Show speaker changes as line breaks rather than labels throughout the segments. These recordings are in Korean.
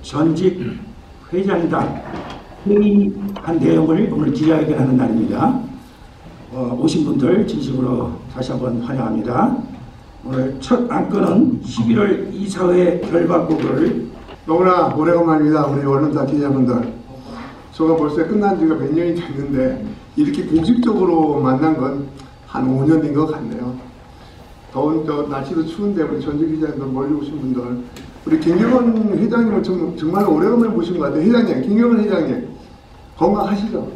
전직 회장단 회의한 내용을 오늘 기자회견하는 날입니다. 오신 분들 진심으로 다시 한번 환영합니다. 오늘 첫 안건은 11월 이사회 결과 보고를
너무나 오래간만입니다. 우리 언론사 기자분들. 제가 벌써 끝난 지가 몇 년이 됐는데 이렇게 공식적으로 만난 건 한 5년인 것 같네요. 더운 날씨도 추운데 우리 전직 기자님들 멀리 오신 분들, 우리 김경원 회장님을 정말 오래간만에 보신 것 같아요. 회장님, 김경원 회장님 건강하시죠?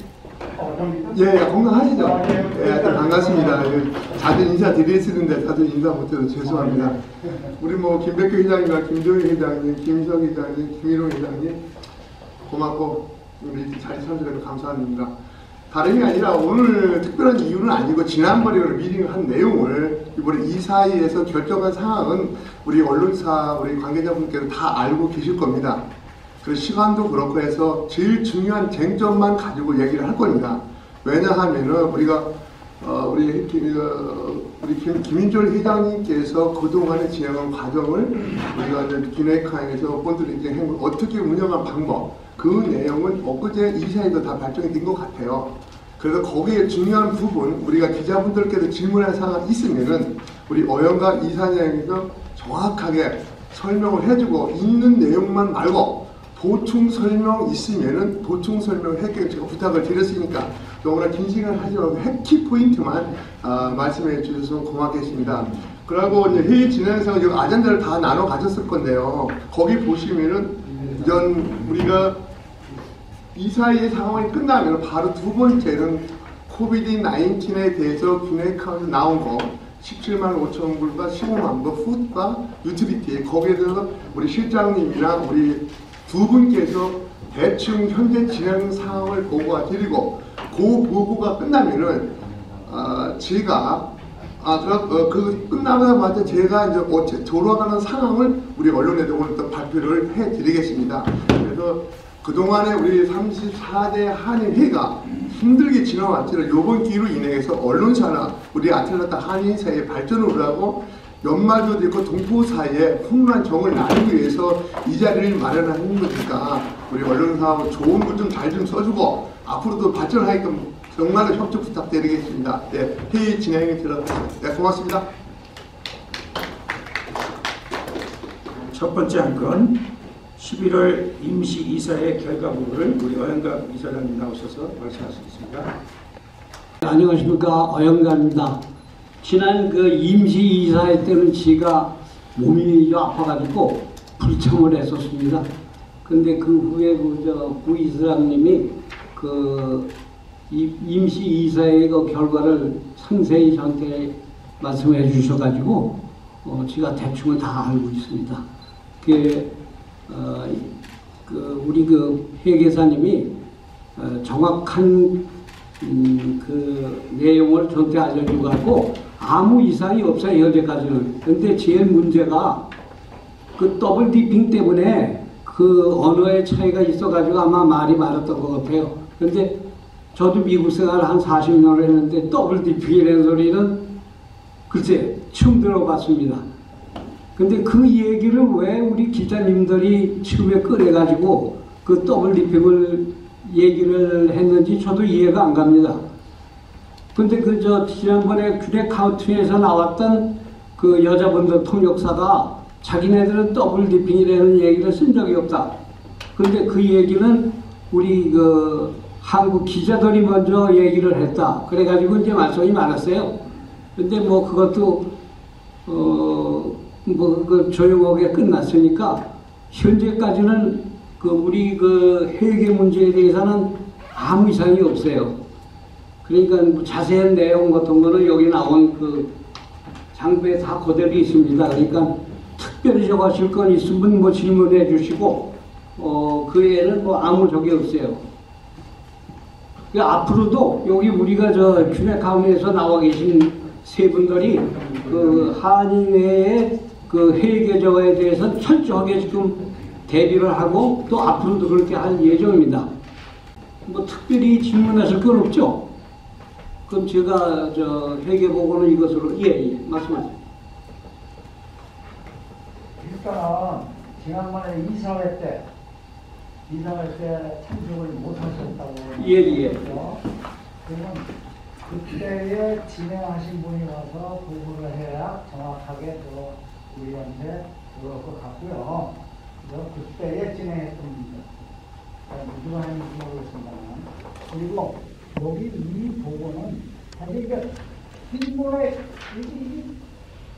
예, 건강하시죠? 예, 반갑습니다. 자주 인사드렸었는데 다들 인사 못해서 죄송합니다. 우리 김백규 회장님과 김정희 회장님, 김석 회장님, 김일홍 회장님 고맙고 우리 자리 참석해서 감사합니다. 다름이 아니라 오늘 특별한 이유는 아니고 지난번에 미팅을 한 내용을 이번에 이사회에서 결정한 상황은 우리 언론사 우리 관계자분께서 다 알고 계실 겁니다. 그 시간도 그렇고 해서 제일 중요한 쟁점만 가지고 얘기를 할 겁니다. 왜냐하면은 우리가 우리 김인철 회장님께서 그동안에 진행한 과정을 우리가 기획항에서 본드리팅 어떻게 운영한 방법, 그 내용은 엊그제 이사회에서 다 발전이 된 것 같아요. 그래서 거기에 중요한 부분, 우리가 기자분들께서 질문할 사항이 있으면은 우리 어영갑 이사장님께서 정확하게 설명을 해주고 있는 내용만 말고 보충 설명 있으면은 보충 설명을 해주기로 제가 부탁을 드렸으니까 너무나 긴 시간 하지 말고 핵키 포인트만 말씀해 주셔서 고맙겠습니다. 그리고 이제 회의 진행상은 여기 아젠다를 다 나눠 가졌을 건데요. 거기 보시면은 우리가 이사회의 상황이 끝나면 바로 두 번째는 코비드-19에 대해서 기획하면서 나온 거 17만 5천 불과 15만 불 푸드과 유틸리티, 거기에 대해서 우리 실장님이랑 우리 두 분께서 대충 현재 진행 상황을 보고가 드리고 그 보고가 끝나면은 제가 그 끝나자마자 제가 이제 돌아가는 상황을 우리 언론에도 오늘 또 발표를 해드리겠습니다. 그래서 그동안에 우리 34대 한인회가 힘들게 지나왔지만 이번 기회로 인해서 언론사나 우리 아틀란타 한인사의 발전을 하고 연말도 있고 동포사이에 풍부한 정을 나누기 위해서 이 자리를 마련하는 거니까 우리 언론사하고 좋은 글 좀 잘 좀 써주고 앞으로도 발전하게끔 정말로 협조 부탁드리겠습니다. 네, 회의 진행에 들어가겠습니다. 네, 고맙습니다.
첫 번째 안건 11월 임시이사회 결과물을 우리 어영갑 이사장님 나오셔서 말씀하시겠습니다.
안녕하십니까, 어영갑입니다. 지난 그 임시이사회 때는 제가 몸이 아파가지고 불참을 했었습니다. 근데 그 후에 구 이사장님이 그 임시이사회 그 결과를 상세히 저한테 말씀해 주셔가지고 제가 대충은 다 알고 있습니다. 우리 그 회계사님이 정확한 그 내용을 저한테 알려주고 아무 이상이 없어요, 여태까지는. 근데 제일 문제가 그 더블 디핑 때문에 그 언어의 차이가 있어가지고 아마 말이 많았던 것 같아요. 근데 저도 미국 생활을 한 40년을 했는데 더블 디핑이라는 소리는 글쎄 처음 들어봤습니다. 근데 그 얘기를 왜 우리 기자님들이 처음에 꺼내가지고 그 더블 디핑을 얘기를 했는지 저도 이해가 안 갑니다. 근데 지난번에 규례카운트에서 나왔던 그 여자분들 통역사가 자기네들은 더블 디핑이라는 얘기를 쓴 적이 없다. 근데 그 얘기는 우리 그 한국 기자들이 먼저 얘기를 했다. 그래가지고 이제 말썽이 많았어요. 근데 그것도 그 조용하게 끝났으니까 현재까지는 우리 그 회계 문제에 대해서는 아무 이상이 없어요. 그러니까 자세한 내용 같은 거는 여기 나온 그 장부에 다 그대로 있습니다. 그러니까 특별히 적으실 건 있으면 질문해 주시고 그 외에는 아무 적이 없어요. 앞으로도 여기 우리가 규례카운트에서 나와 계신 세 분들이 그 한인회의 그 회계적에 대해서 철저하게 지금 대비를 하고 또 앞으로도 그렇게 할 예정입니다. 특별히 질문하실 건 없죠? 그럼 제가 회계보고는 이것으로 말씀하세요.
일단은 지난번에 이사회 때 이사할 때 참석을 못하셨다고.
예.
그러면 그때에 진행하신 분이 와서 보고를 해야 정확하게 우리한테 들어올 것 같고요. 그래서 그때에 진행했던 분들. 누가 하는지 모르겠습니다만. 그리고 여기 이 보고는 사실 이게 신문에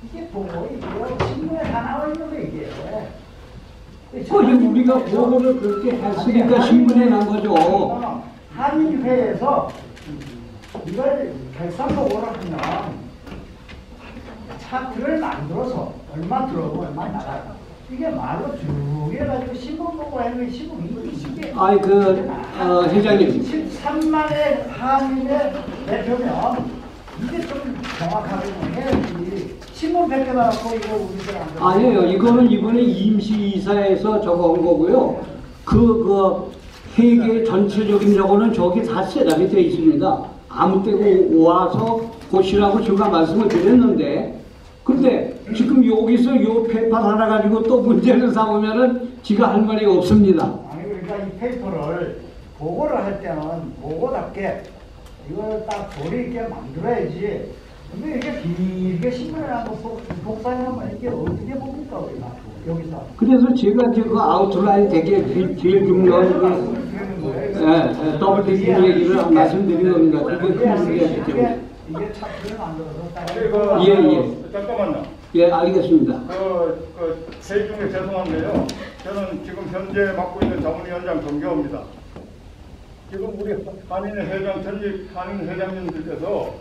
이게 보고 이게 신문에 다 나와 있는 거 이게.
우리가 보고를 그렇게 했으니까 신문에 난 거죠.
한의회에서 이걸 결산보고를 하면 차트를 만들어서 얼마 들어오고 얼마 나가요. 이게 말로 쭉 해가지고 신문 보고 하는 신문이 이게
회장님
13만의 한인의 대표면 이게 좀 정확하게 좀 해야지. 신문 100개 나왔고 이거 우리들 안 들어.
아니에요. 이거는 이번에 임시이사에서 저거 한 거고요. 그 회계 전체적인 저거는 저기 다 셋업이 되어 있습니다. 아무 때고 와서 보시라고 제가 말씀을 드렸는데, 근데 지금 여기서 요 페이퍼 하나 가지고 또 문제를 삼으면은 지가 할 말이 없습니다.
아니 그러니까 이 페이퍼를 보고를 할 때는 보고답게 이걸 딱 도리 있게 만들어야지. 근데 이렇게 길게 신문에 나고 복사하면 이게 어떻게 봅니까 우리가 여기서?
그래서 제가 그 아웃라인 되게 길게 더블 텍스트 얘기를 말씀드린 겁니다. 그게 큰 문제였기 때문에.
이게 차트를 만들어서
예.
잠깐만요.
예, 알겠습니다.
제 중에 죄송한데요. 저는 지금 현재 맡고 있는 자문위원장 정교호입니다. 지금 우리 한인회 회장, 전직 한인 회장님들께서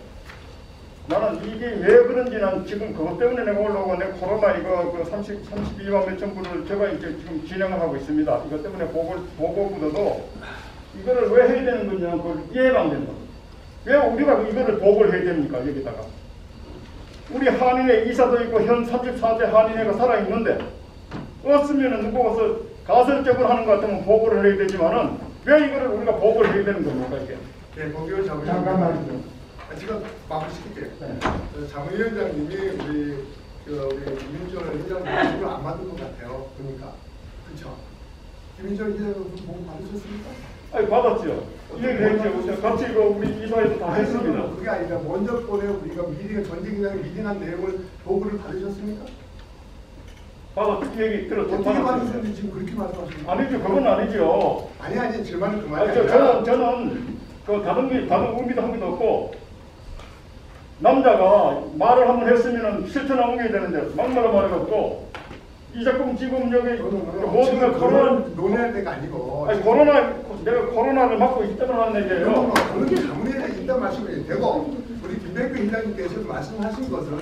나는 이게 왜 그런지 난 지금 그것 때문에 내가 올라오고 내 코로나 이거 32만 몇천 분을 제가 이제 지금 진행을 하고 있습니다. 이것 때문에 보고보다도 이거를 왜 해야 되는 건지 그걸 이해가 안 된다. 왜 우리가 이거를 보고를 해야 됩니까? 여기다가. 우리 한인회 이사도 있고 현 34대 한인회가 살아있는데 없으면 누구 와서 가설적으로 하는 것 같으면 보고를 해야 되지만은 왜 이거를 우리가 보고를 해야 되는 겁니까? 이게?
네, 거기를
잠깐만요.
지금 마무리시킬게요. 자문위원장님이 우리 김인철 회장님 보고를 안 받은 것 같아요. 보니까. 그렇죠? 김인철 회장님 보고 받으셨습니까?
아니 받았죠. 이해했죠. 같이 이거 우리 이사에서 다 했습니다.
그게 아니라 먼저 번에 우리가 전직이랑 미팅한 내용을 보고를 받으셨습니까?
받았죠. 이 얘기 들었죠.
어떻게 받으셨는지 지금 그렇게 말씀하십니까?
아니죠. 그건 아니죠.
아니 제 말은 그 말이
저는 그 다른 의미도 한 개도 없고 남자가 말을 한번 했으면 실천을 옮겨야 되는데 막말로 말해갖고 이 작품 지금 여기 모든 걸 코로나
논의할 때가 아니고
아니 내가 코로나를 막고 있기 때문에 하는 얘기예요.
그렇게 자문회에 있단 말씀이 되고 우리 김백규 회장님께서 말씀하신 것은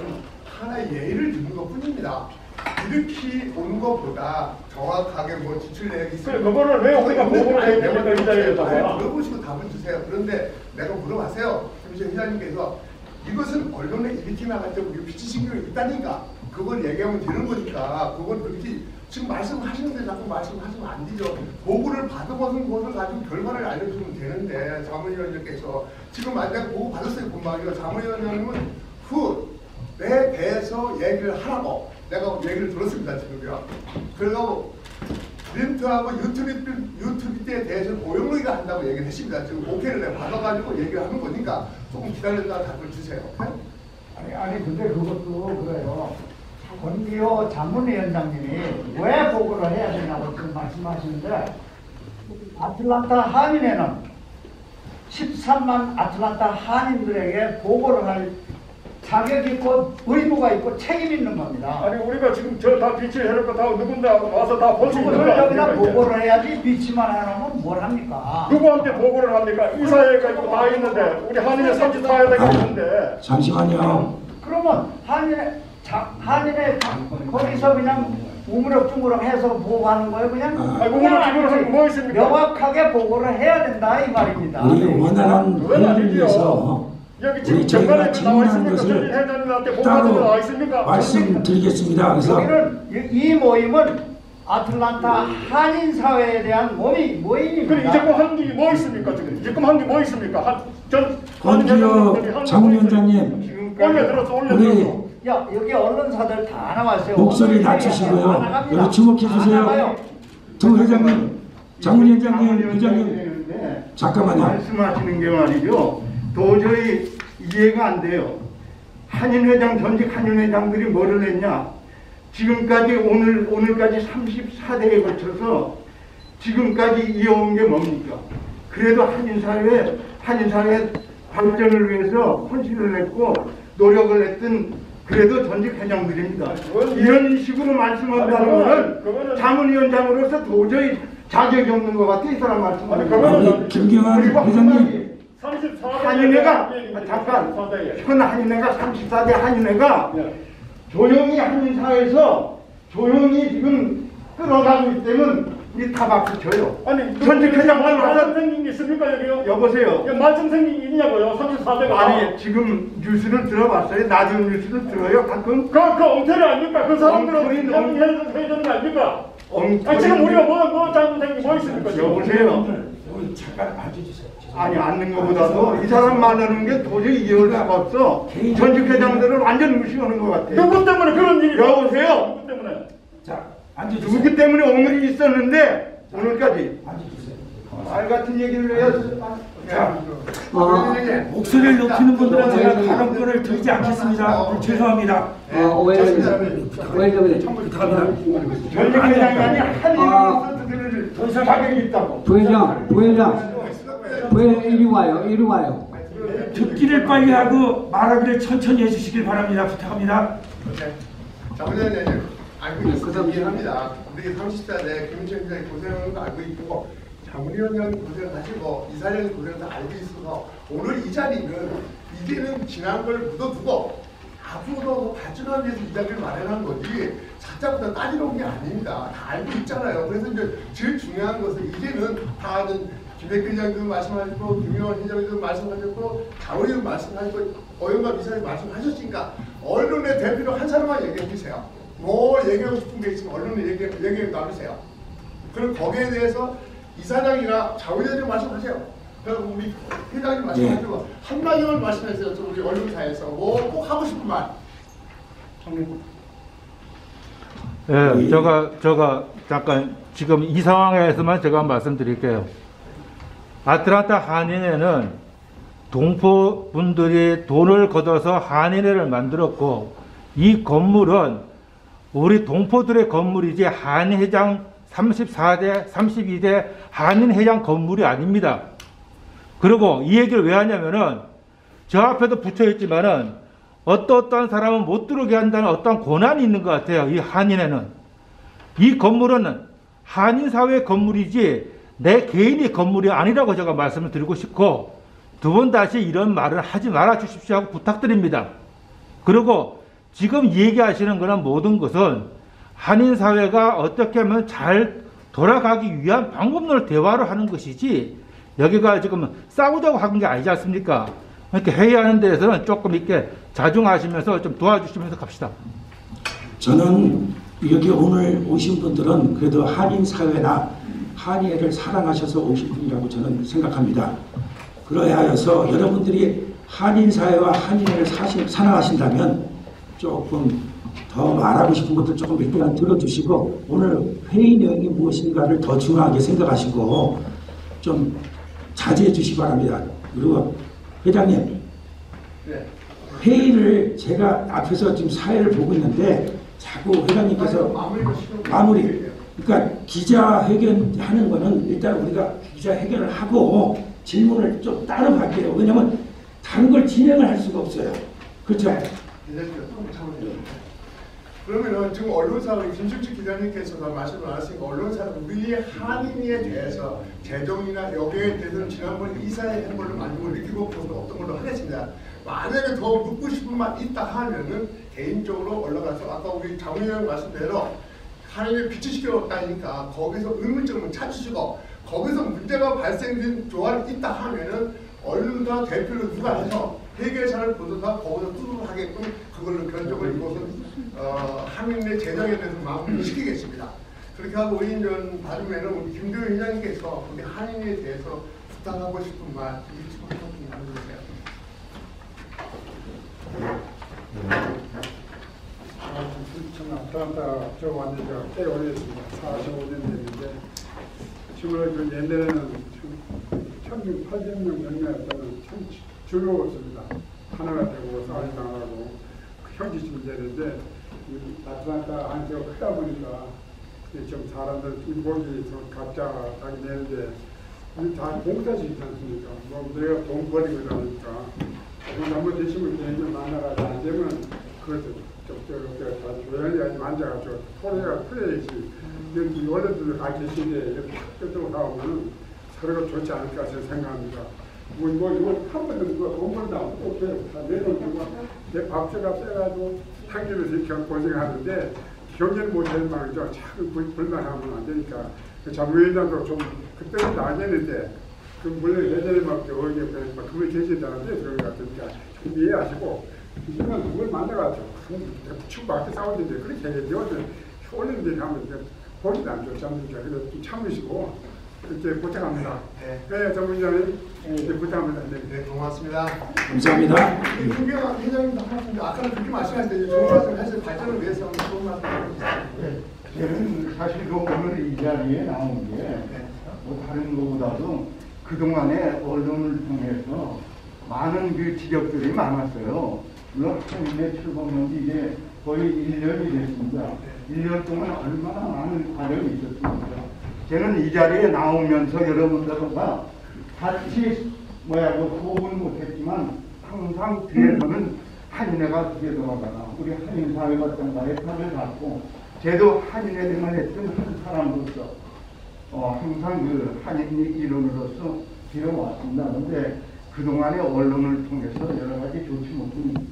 하나의 예의를 듣는 것뿐입니다. 이렇게 오는 것보다 정확하게 뭐 지출 내역이 있어요.
그거를 왜 우리가 보고를 해야 됩니까? 이 자리에다가.
물어보시고 답을 주세요. 그런데 내가 물어봤어요. 김 회장님께서 이것은 언론에 이렇게 나갈 때 우리 비치신경이 있다니까 그걸 얘기하면 되는 거니까 그걸 그렇게 지금 말씀하시는데 자꾸 말씀하시면 안 되죠. 보고를 받은 것을 가지고 결과를 알려주면 되는데 자문위원장께서 지금 내가 보고 받았어요. 본방이요. 자문위원장님은 내 대해서 얘기를 하라고 내가 얘기를 들었습니다. 지금요. 그래서 린트하고 유튜브에 대해서 고용의가 한다고 얘기를 했습니다. 지금 오케이를 내가 받아가지고 얘기를 하는 거니까 조금 기다렸다가 답을 주세요.
아니 근데 그것도 그래요. 권기호 자문위원장님이 왜 보고를 해야 되냐고 지금 말씀하시는데 아틀란타 한인회는 13만 아틀란타 한인들에게 보고를 할 자격이 있고 의무가 있고 책임 있는 겁니다.
아니 우리가 지금 저 다 비치를 해놓고 다 누군데 와서 다 볼 수 있는
그걸 여기다
거야.
보고를 해야지 비치만 해놓으면 뭘 합니까?
누구한테 보고를 합니까? 이사회가 있고 다 있는데 우리 한인회 34회가 있는데
잠시만요.
그러면 한인회 거기서 그냥 우물럭주물럭 해서 보고하는 거예요? 그냥
우물럭주물럭 하면 뭐 있습니까?
명확하게 보고를 해야 된다 이 말입니다.
우리 원활한 회의를 위해서
여기
우리
지금
저희가
나와
질문하는
있습니까?
것을
회장님한테 보고하는 나와 있습니까?
말씀드리겠습니다. 그래서
여기는 이 모임은 아틀란타 한인 사회에 대한 모임입니다.
그럼 이제껏 한 게 뭐 있습니까? 지금 이제껏 한 게 뭐 있습니까?
권기호 자문위원장님
올려들었어.
우리
야 여기 언론사들 다 나왔어요.
목소리 낮추시고요. 여기 주목해 주세요. 두 회장님 장훈위원장님, 부장님, 잠깐만요.
말씀하시는 게 말이죠. 도저히 이해가 안 돼요. 한인회장, 전직 한인회장들이 뭐를 했냐. 지금까지 오늘까지 34대에 걸쳐서 지금까지 이어온 게 뭡니까? 그래도 한인사회 발전을 위해서 헌신을 했고 노력을 했던 그래도 전직 회장들입니다. 이런 식으로 말씀한다는 것은 자문위원장으로서 도저히 자격이 없는 것 같아. 이 사람 말씀하는
김경환 회장님,
34한인회가 잠깐 현 한인회가 34대 한인회가 조용히 한인사회에서 조용히 지금 끌어가고 있기 때문에 우리 다 박수 쳐요.
아니,
전직 회장
말씀 생긴 게 있습니까, 여기요?
여보세요.
말씀 생긴 게 있냐고요, 34대가.
아니, 지금 뉴스를 들어봤어요? 낮은 뉴스를 들어요, 가끔?
그 엉터리 아닙니까? 그 사람들은
엉터리 너무-
해야 되는 거 아닙니까?
엉터리
지금 우리가 뭐 잘못된 게 뭐 있습니까? 지금?
여보세요.
여기 잠깐 앉아주세요.
아니, 앉는 것보다도 이 사람 말하는 게 도저히 이해할 수가 없어. 전직 회장들을 완전 무시하는 것 같아요.
누구 때문에 그런 일이
여보세요?
누구 때문에?
자, 앉아주세요.
누구 때문에 오늘이 있었는데, 오늘까지.
앉아주세요.
말 같은 얘기를 해야
자,
어,
목소리를 높이는 분들은 제가 발언권을 드리지 않겠습니다. 죄송합니다.
오해자분이
부탁합니다.
전직 회장이 한인으로서 들을 자격이 있다고.
부회장 이리 와요.
듣기를 빨리 하고 말하기를 천천히 해주시길 바랍니다. 부탁합니다.
자문위원장님 알고 있습니다. 이해합니다. 우리 30대에 김인철 기자의 고생하는 거 알고 있고 자문위원장님 고생하시고 이사장님 고생을 다 알고 있어서 오늘 이 자리는 이제는 지난 걸 묻어두고 앞으로도 발전하기 위해서 이 자리를 마련한 거지 살짝부터 따지러 온 게 아닙니다. 다 알고 있잖아요. 그래서 이제 제일 중요한 것은 이제는 다들 김백근 회장도 말씀하셨고 김영환 회장도 말씀하셨고 자원위도 말씀하셨고 어영갑 이사님 말씀하셨으니까 언론의 대표로 한 사람만 얘기해 주세요. 뭐 얘기하고 싶은 게 있으면 언론에 얘기해 나누세요. 그럼 거기에 대해서 이사장이나 자원위원장 말씀하세요. 그리고 우리 회장님 말씀하시고 한마디만 말씀하세요. 우리 언론사에서 뭐 꼭 하고 싶은 말.
예, 제가 잠깐 지금 이 상황에서만 제가 말씀드릴게요. 아틀란타 한인회는 동포 분들이 돈을 걷어서 한인회를 만들었고 이 건물은 우리 동포들의 건물이지 한인회장 34대, 32대 한인회장 건물이 아닙니다. 그리고 이 얘기를 왜 하냐면은 저 앞에도 붙여 있지만은 어떠한 사람은 못 들어오게 한다는 어떠한 권한이 있는 것 같아요. 이 한인회는. 이 건물은 한인사회 건물이지 내 개인의 건물이 아니라고 제가 말씀을 드리고 싶고 두 번 다시 이런 말을 하지 말아 주십시오 하고 부탁드립니다. 그리고 지금 얘기하시는 거는 모든 것은 한인사회가 어떻게 하면 잘 돌아가기 위한 방법론을 대화를 하는 것이지 여기가 지금 싸우자고 하는 게 아니지 않습니까? 이렇게 회의하는 데에서는 조금 이렇게 자중하시면서 좀 도와주시면서 갑시다.
저는 여기 오늘 오신 분들은 그래도 한인사회나 한인회를 사랑하셔서 오신 분이라고 저는 생각합니다. 그러야 해서 여러분들이 한인사회와 한인회를 사랑하신다면 조금 더 말하고 싶은 것들 조금 몇 개만 들어주시고 오늘 회의 내용이 무엇인가를 더 중요하게 생각하시고 좀 자제해 주시기 바랍니다. 그리고 회장님, 회의를 제가 앞에서 지금 사회를 보고 있는데 자꾸 회장님께서 마무리, 그러니까 기자회견 하는 거는 일단 우리가 기자회견을 하고 질문을 좀 따로 할게요. 왜냐면 다른 걸 진행을 할 수가 없어요. 그렇죠?
그러면은 지금 언론사 김충식 기자님께서도 말씀을 하셨으니까 언론사는 우리 한인에 대해서 재정이나 여기에 대해서는 지난번 이사회 한 걸로 만든 걸 느끼고 어떤 걸로 하겠습니다. 만약에 더 묻고 싶은 말 있다 하면은 개인적으로 올라가서 아까 우리 장훈영 말씀대로 한인을 비치시켰다니까 거기서 의문점을 찾으시고 거기서 문제가 발생된 조항이 있다 하면은 언론사 대표로 누가 해서 회계사를 보도사 거기서 뚜루하게끔 그걸로 결정을 이것은 한인의 재정에 대해서 마무리 시키겠습니다. 그렇게 하고 의인전 받으면은 우리 김도현 회장님께서 우리 한인에 대해서 부탁하고 싶은 말 일찍 나눠주세요.
저는 아틀란타 저 완전 꽤 오래됐습니다. 45년 됐는데 지금 옛날에는 1680년 경매였다는 참 즐거웠습니다. 하나가 되고 싸우지 나가고 형제 친제인데 나타났다 한지가 크다 보니까 좀 사람들 인복이 좀 각자 자기 내는데 다 공짜지 있지 않습니까? 뭐 내가 돈 버리고 이러니까 잘못되시면 개인을 만나가지고 안 되면 그것도 적절하게 다 조용히 아니 앉아가지고 토론회가 풀려야지. 원래들 가 계신데 이렇게 탁 나오면 서로가 좋지 않을까 생각합니다. 이거 한 번도 누가 돈 벌다고 또 내놓고 내 밥값 빼가지고 상집에서 이렇게 고생하는데 경제는 못하는 말이죠. 참 불만하면 안 되니까 자무위원장도 좀 그때는 나겠는데 그 물론 예전에 막 그걸 계신다는데 그런 것 같으니까 좀 이해하시고 이제는 누굴 만나가지고 축구 밖에 싸우는데 그렇게 해야죠. 올림픽 하면 보기도 안 좋지 않습니까? 그래서 좀 참으시고 그렇게 부탁합니다. 네, 정부장님 부탁합니다.
네, 고맙습니다.
감사합니다.
김경환 회장님도 하셨는데 아까는 그렇게 말씀하셨는데 좋은 말씀 해서 발전을 위해서 좋은 말씀 해주세요.
저는 사실 오늘 이 자리에 나온 게 뭐 다른 것보다도 그동안에 언론을 통해서 많은 그 지적들이 많았어요. 물론 한일에 출범한 지 이제 거의 1년이 됐습니다. 1년 동안 얼마나 많은 과정이 있었습니까? 저는 이 자리에 나오면서 여러분들과 같이 호흡은 못했지만 항상 뒤에서는 한인회가 뒤에 돌아가나 우리 한인사회발전가의 편을 갖고 저도 한인회 등을 했던 한 사람으로서 항상 그 한인 일원으로서 지어왔습니다. 그런데 그동안에 언론을 통해서 여러 가지 좋지 못한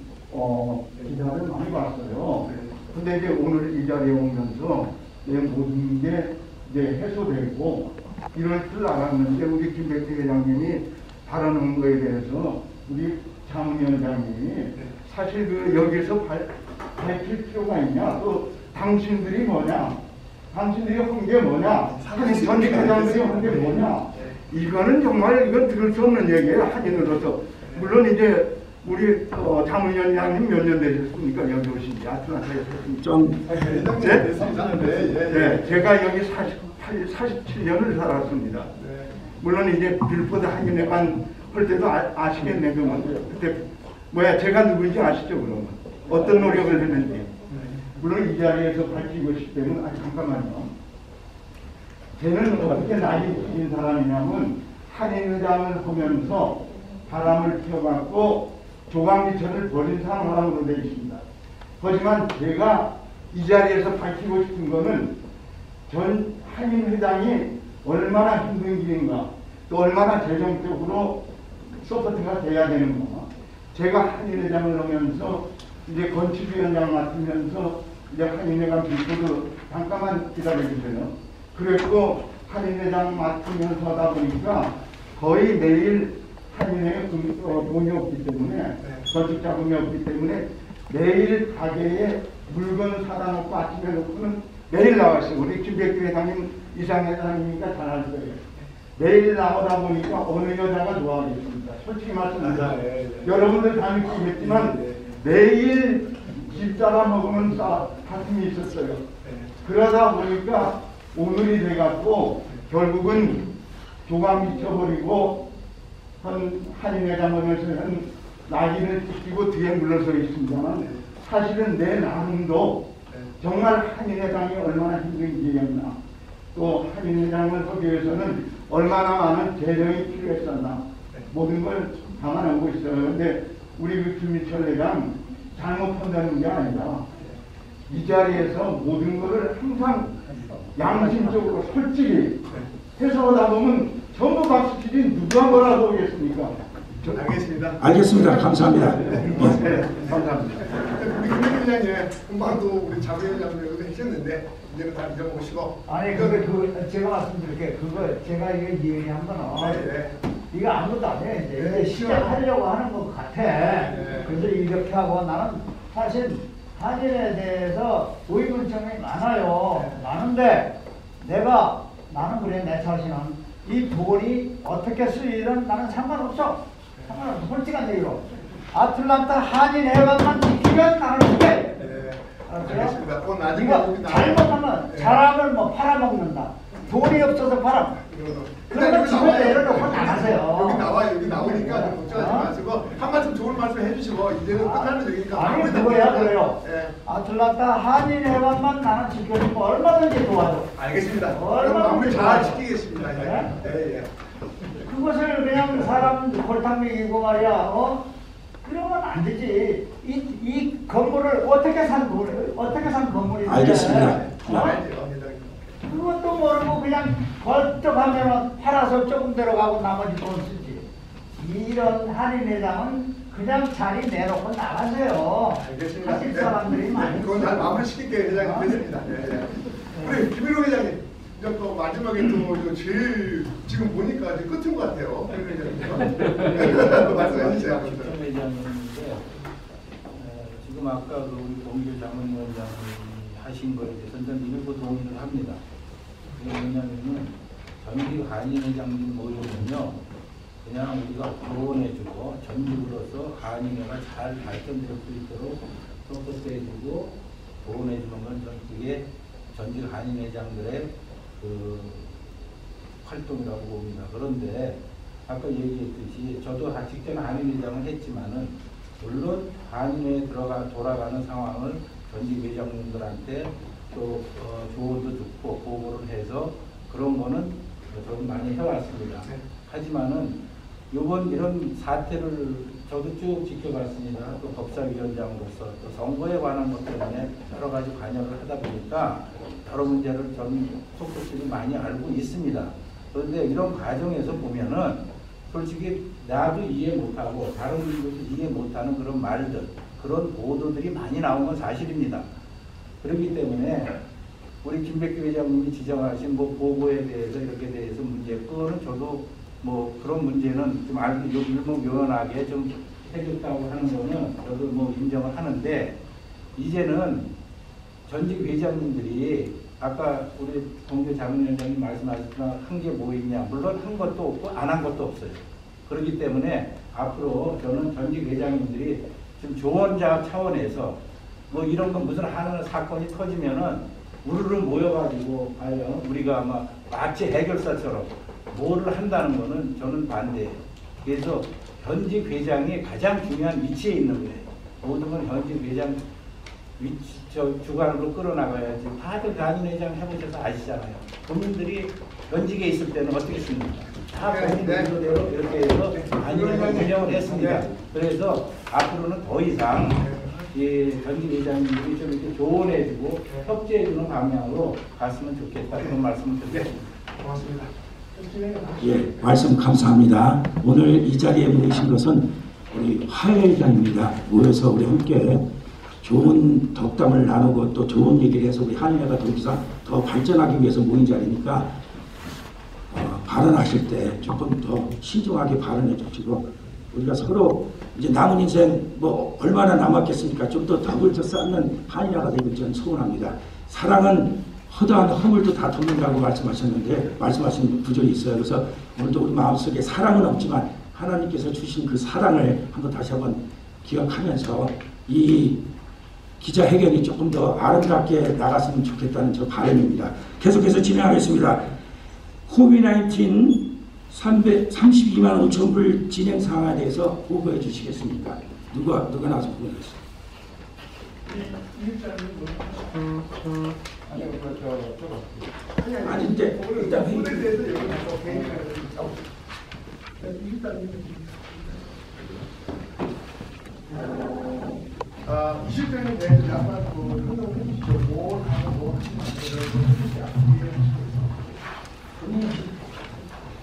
기사를 많이 봤어요. 근데 이제 오늘 이 자리에 오면서 내 모든 게 이제 해소되고 이럴 줄 알았는데 우리 김백태 회장님이 발언한 거에 대해서 우리 자문위원장님이 사실 그 여기서 밝힐 필요가 있냐, 또 당신들이 뭐냐, 당신들이 한 게 뭐냐, 한인 전직 회장들이 한 게 뭐냐, 이거는 정말 이건 들을 수 없는 얘기예요. 한인으로서. 물론 이제 우리 자문위원장님 몇 년 되셨습니까? 여기 오신 지 아틀란타에서
좀
네, 제가 여기 47년을 살았습니다. 물론 이제 빌보드 한인회관 할 때도 아시겠네. 그때 제가 누구인지 아시죠? 그러면 어떤 노력을 했는지. 물론 이 자리에서 밝히고 싶다면 잠깐만요. 저는 어떻게 나이 드신 사람이냐면 한인회장을 하면서 바람을 피워갖고 조강기천을 벌인 사람으로 되어 있습니다. 하지만 제가 이 자리에서 밝히고 싶은 거는 전 한인회장이 얼마나 힘든 길인가, 또 얼마나 재정적으로 서포트가 돼야 되는가. 제가 한인회장을 하면서 이제 건축위원장 맡으면서 이제 한인회관 빌보드 잠깐만 기다려주세요. 그랬고 한인회장 맡으면서 하다 보니까 거의 매일 한인회에 돈이 없기 때문에 건축 자금이 없기 때문에 매일 가게에 물건 사다 놓고 아침에 놓고는 매일 나왔어요. 우리 김백태 회장님, 이상 회장님이니까 잘 알 거예요. 매일 나오다 보니까 어느 여자가 좋아하겠습니까? 솔직히 말씀드립니다. 여러분들 다 느끼겠지만 매일 집 사람 먹으면 가슴이 있었어요. 그러다 보니까 오늘이 돼갖고 결국은 조각 미쳐버리고 한인회장 오면서 한 낙인을 찍히고 뒤에 물러서 있습니다만 사실은 내 나름도 정말 한인회장이 얼마나 힘든 일이었나, 또 한인회장을 하기 위해서는 얼마나 많은 재정이 필요했었나, 모든 걸 감안하고 있어요. 그런데 우리 그 김미철 회장 잘못한다는 게 아니라 이 자리에서 모든 것을 항상 양심적으로 솔직히 해서 하다 보면 전부 박수치지 누가 뭐라고 하겠습니까?
알겠습니다.
알겠습니다. 감사합니다.
네, 감사합니다.
우리 김백회장님 금방도 우리 자문위원장님 하셨는데 이제는 다 잊어먹으시고.
아니 제가 말씀드릴게 제가 이거 이해한 거는 이거 아무것도 아니에요. 이제 시작하려고 하는 것 같아. 그래서 이렇게 하고 나는 사실 한인에 대해서 의문점이 많아요. 많은데 나는 그래, 내 자신은 이 돈이 어떻게 쓰이든 나는 상관없어. 솔직한 얘기로 아틀란타 한인회관만 지키면 나는 그래.
알겠습니다. 또 나중에
네가 잘못하면 사람을 팔아먹는다. 돈이 없어서 그러면 집에 내려놓고 나가세요.
여기 나오니까 걱정하지 마시고 한 말씀 좋은 말씀 해주시고 이제는 끝나는 얘기니까.
아니 그거야 그래요.
예.
아틀란타 한인회관만 나는 지켜주면 얼마든지 도와줘.
알겠습니다.
얼마나
마무리 잘
좋아요.
지키겠습니다.
네?
예, 예.
그것을 그냥 사람 골탕 먹이고 말이야. 그러면 안 되지. 이 건물을 어떻게 산 건물인데.
알겠습니다.
그것도 모르고 그냥 벌떡하면 팔아서 조금 들어가고 나머지 돈 쓰지. 이런 한인회장은 그냥 자리 내놓고 나가세요.
알겠습니다.
하실 사람들이 많이
그건 잘
있어요.
마무리 시킬게요, 회장님. 됐습니다. 예, 예. 우리 김일호 회장님. 이제 또 마지막에 또 제일 지금 보니까 이제 끝인 것 같아요. 회장님. 말씀해 주세요.
회장님인데 지금 아까 그 우리 공교 자문위원장이 하신 거에 대해서는 일부 동의를 합니다. 왜냐하면 전직 한인회장님 모이면요, 그냥 우리가 조언해주고 전직으로서 한인회가 잘 발전될 수 있도록 서포트해주고 조언해주는 건 저는 그게 전직 한인회장들의 그 활동이라고 봅니다. 그런데 아까 얘기했듯이 저도 직전 한인회장을 했지만은 물론 한인회에 돌아가는 상황을 전직 회장님들한테 또 조언도 듣고 보고를 해서 그런 거는 저도 많이 해왔습니다. 하지만은 이번 이런 사태를 저도 쭉 지켜봤습니다. 또 법사위원장으로서 또 선거에 관한 것 때문에 여러 가지 관여를 하다 보니까 여러 문제를 저는 속속들이 많이 알고 있습니다. 그런데 이런 과정에서 보면은 솔직히 나도 이해 못하고 다른 분들도 이해 못하는 그런 말들, 그런 보도들이 많이 나온 건 사실입니다. 그렇기 때문에 우리 김백규 회장님이 지적하신 뭐 보고에 대해서 이렇게 대해서 문제, 그거는 저도 뭐 그런 문제는 좀 알고 일목요연하게 좀 해줬다고 하는 거는 저도 뭐 인정을 하는데, 이제는 전직 회장님들이 아까 우리 공교 자문위원장님 말씀하셨지만 한 게 뭐 있냐, 물론 한 것도 없고 안 한 것도 없어요. 그렇기 때문에 앞으로 저는 전직 회장님들이 좀 조언자 차원에서 뭐 이런 거 무슨 하는 사건이 터지면은 우르르 모여가지고 과연 우리가 아마 마치 해결사처럼 뭐를 한다는 거는 저는 반대예요. 그래서 현직 회장이 가장 중요한 위치에 있는 거예요. 모든 건 현직 회장 주관으로 끌어나가야지. 다들 단임회장 해보셔서 아시잖아요. 국민들이 현직에 있을 때는 어떻게 씁니까? 다 본인 의도대로 이렇게 해서 단임회장 운영을 했습니다. 그래서 앞으로는 더 이상 전직 회장님들이 좀 이렇게 조언해주고 협조해주는 방향으로 갔으면 좋겠다, 그런 말씀을 드리겠습니다.
고맙습니다.
예, 말씀 감사합니다. 오늘 이 자리에 모이신 것은 우리 화해회장입니다. 모여서 우리 함께 좋은 덕담을 나누고 또 좋은 얘기를 해서 우리 한인회가 더 발전하기 위해서 모인 자리니까 발언하실 때 조금 더 신중하게 발언해 주시고, 우리가 서로 이제 남은 인생 뭐 얼마나 남았겠습니까? 좀 더 덕을 더 쌓는 한인회가 되길 저는 소원합니다. 사랑은 허다한 허물도 다 덮는다고 말씀하셨는데, 말씀하신 구절이 있어요. 그래서 오늘도 우리 마음속에 사랑은 없지만 하나님께서 주신 그 사랑을 다시 한번 기억하면서 이 기자회견이 조금 더 아름답게 나갔으면 좋겠다는 저 바람입니다. 계속해서 진행하겠습니다. 코비드-19 32만 5천 불 진행 사항에 대해서 보고해 주시겠습니까? 누가 나와서 보고하겠습니까? 아니 이제 일단
부분에 대해서 여기 이 실장에 대해서 약간 설명을 해주시죠. 뭘 하고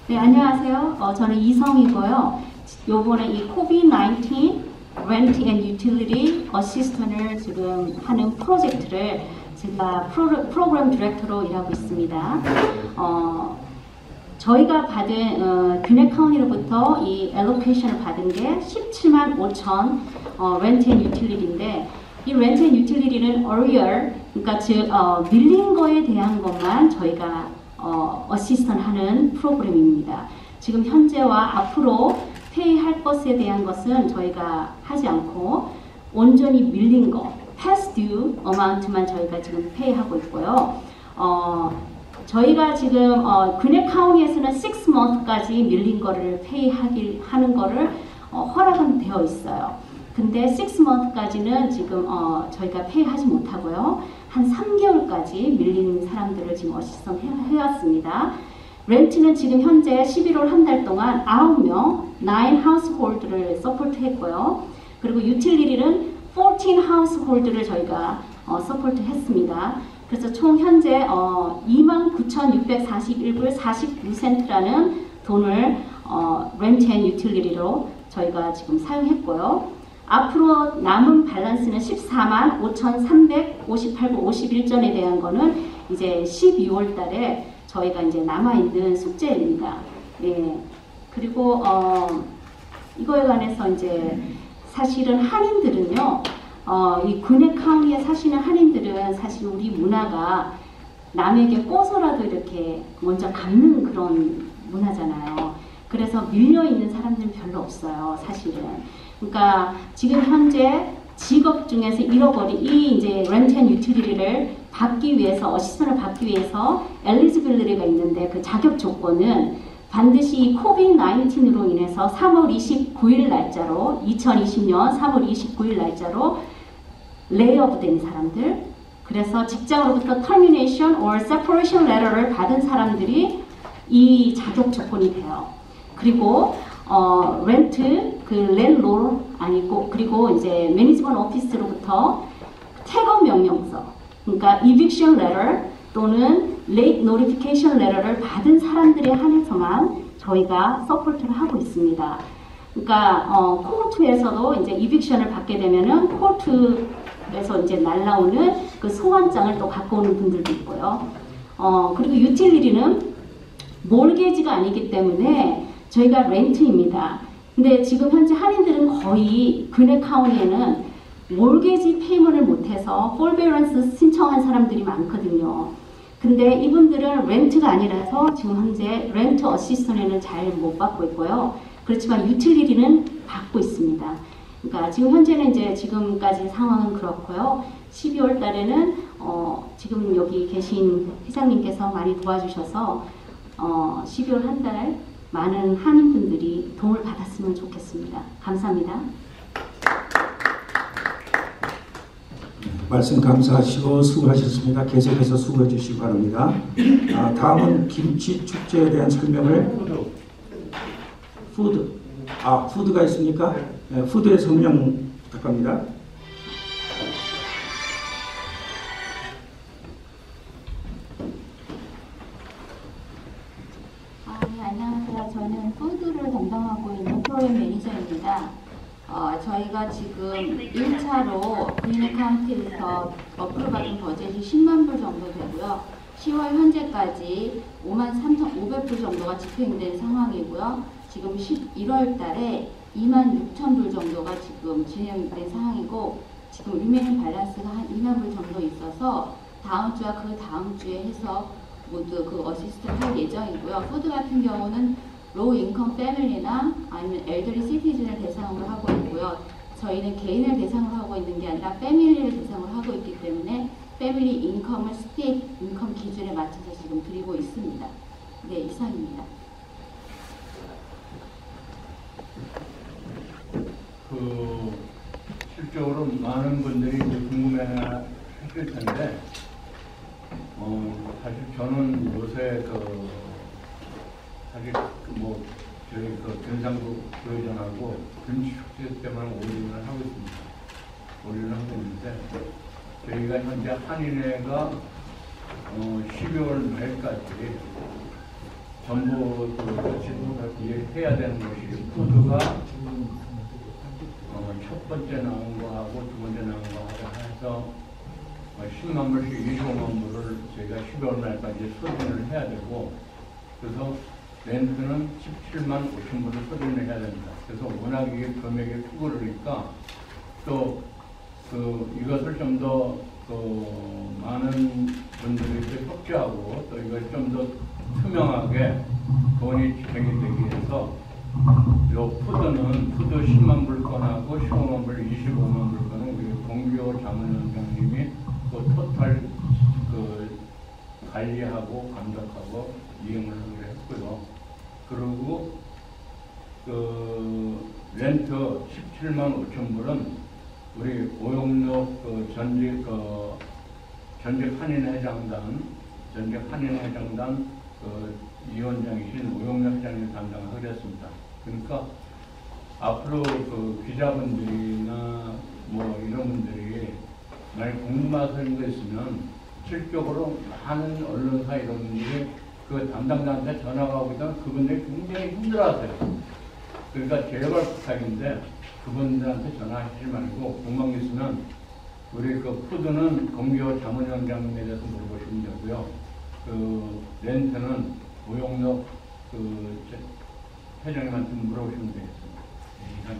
네, 안녕하세요. 저는 이성이고요. 요번에 이 코비드-19 Rent and Utility Assistment을 지금 하는 프로젝트를 제가 프로그램 디렉터로 일하고 있습니다. 저희가 받은 균해 카운티로부터 이 알로케이션을 받은 게 17만 5천 Rent and Utility인데, 이 Rent and Utility는 arrear, 그러니까 즉 밀린 거에 대한 것만 저희가 어시스턴 하는 프로그램입니다. 지금 현재와 앞으로 페이할 것에 대한 것은 저희가 하지 않고 온전히 밀린 거, past due amount만 저희가 지금 페이하고 있고요. 저희가 지금 그네 카운티에서는 6month까지 밀린 거를 하는 거를 허락은 되어 있어요. 근데 6month까지는 지금 저희가 페이하지 못하고요. 한 3개월까지 밀린 사람들을 지금 어시스턴 해왔습니다. 렌트는 지금 현재 11월 한 달 동안 9명, 9 하우스홀드를 서포트 했고요. 그리고 유틸리티는 14 하우스홀드를 저희가 서포트 했습니다. 그래서 총 현재 29,641불 49센트라는 돈을 렌트 앤 유틸리티로 저희가 지금 사용했고요. 앞으로 남은 밸런스는 14만 5,358불 51전에 대한 거는 이제 12월 달에 저희가 이제 남아있는 숙제입니다. 예. 그리고 이거에 관해서 이제 사실은 한인들은요, 이 그네 카운티에 사시는 한인들은 사실 우리 문화가 남에게 꿔서라도 이렇게 먼저 갚는 그런 문화잖아요. 그래서 밀려있는 사람들은 별로 없어요, 사실은. 그러니까 지금 현재 직업 중에서 잃어버린 이 이제 렌트 앤 유틸리티를 받기 위해서, 어시스턴을 받기 위해서 엘리지빌리티가 있는데 그 자격 조건은 반드시 이 코비드-19로 인해서 3월 29일 날짜로 2020년 3월 29일 날짜로 레이오프 된 사람들, 그래서 직장으로부터 termination or separation letter를 받은 사람들이 이 자격 조건이 돼요. 그리고 렌트 그 랜드로드 아니고, 그리고 이제 매니지먼트 오피스로부터 퇴거 명령서, 그러니까 eviction letter 또는 late notification letter를 받은 사람들에 한해서만 저희가 서포트를 하고 있습니다. 그러니까 코르트에서도 이제 eviction을 받게 되면은 코르트에서 이제 날라오는 그 소환장을 또 갖고 오는 분들도 있고요. 그리고 유틸리티는 몰게지가 아니기 때문에 저희가 렌트입니다. 근데 지금 현재 한인들은 거의 그네 카운티에는 몰게지 페이먼을 못해서 forbearance 신청한 사람들이 많거든요. 근데 이분들은 렌트가 아니라서 지금 현재 렌트 어시스턴에는 잘 못 받고 있고요. 그렇지만 유틸리티는 받고 있습니다. 그러니까 지금 현재는 이제 지금까지 상황은 그렇고요. 12월 달에는 지금 여기 계신 회장님께서 많이 도와주셔서 12월 한 달 많은 한인분들이 도움을 받았으면 좋겠습니다. 감사합니다.
말씀 감사하시고 수고하셨습니다. 계속해서 수고해 주시기 바랍니다. 다음은 김치 축제에 대한 설명을 푸드가 있습니까? 네, 푸드의 설명 부탁합니다.
네, 안녕하세요. 저는 푸드를 담당하고 있는 프로그램 매니저입니다. 저희가 지금 1차로 그네 카운티에서 어플을 받은 버젯이 10만 불 정도 되고요. 10월 현재까지 53,500불 정도가 집행된 상황이고요. 지금 11월 달에 26,000불 정도가 지금 진행된 상황이고, 지금 리메이닝 밸런스가 한 2만 불 정도 있어서 다음 주와 그 다음 주에 해서 모두 그 어시스트를 할 예정이고요. 푸드 같은 경우는 로우 인컴 패밀리나 아니면 엘더리 시티즌을 대상으로 하고 있고요. 저희는 개인을 대상으로 하고 있는 게 아니라 패밀리를 대상으로 하고 있기 때문에 패밀리 인컴을 스테이트 인컴 기준에 맞춰서 지금 드리고 있습니다. 네, 이상입니다.
실적으로 많은 분들이 궁금해하실 텐데, 사실 저는 요새 사실 저희 경상도 교회전하고 금식축제 때문에 올인을 하고 있습니다. 올인을 하고 있는데, 저희가 현재 한인회가 12월 말까지 전부 해야 되는 것이 푸드가 첫 번째 나온 거하고 두 번째 나온 거하고 해서 10만 불씩 25만 불을 저희가 12월 말까지 소진을 해야 되고, 그래서 렌트는 17만 5천 불을 소진을 해야 됩니다. 그래서 워낙 이게 금액이 크고 그러니까 또 이것을 좀 더 많은 분들이 협조하고 또 이걸 좀 더 투명하게 돈이 집행이 되기 위해서 요 푸드 10만 불 건하고 15만 불, 25만 불 건은 우리 공교 자문위원장님이 토탈
관리하고 감독하고 이용을 하기로 했고요. 그리고 그 렌트 17만 5천 불은 우리 오용록 그 전직 한인회장단 그 위원장이신 오용록 회장님 담당을 하겠습니다. 그러니까 앞으로 그 기자분들이나 뭐 이런 분들이 만약 궁금하신 거 있으면 실적으로 많은 언론사 이런 분들이 그 담당자한테 전화가 오거든 그분들이 굉장히 힘들어하세요. 그러니까 제발 부탁인데 그분들한테 전화하시지 말고 궁금한 게 있으면 우리 그 푸드는 검교 자문위원장님에 대해서 물어보시면 되고요. 그 렌트는 오용록 그 회장님한테 물어보시면 되겠습니다. 네,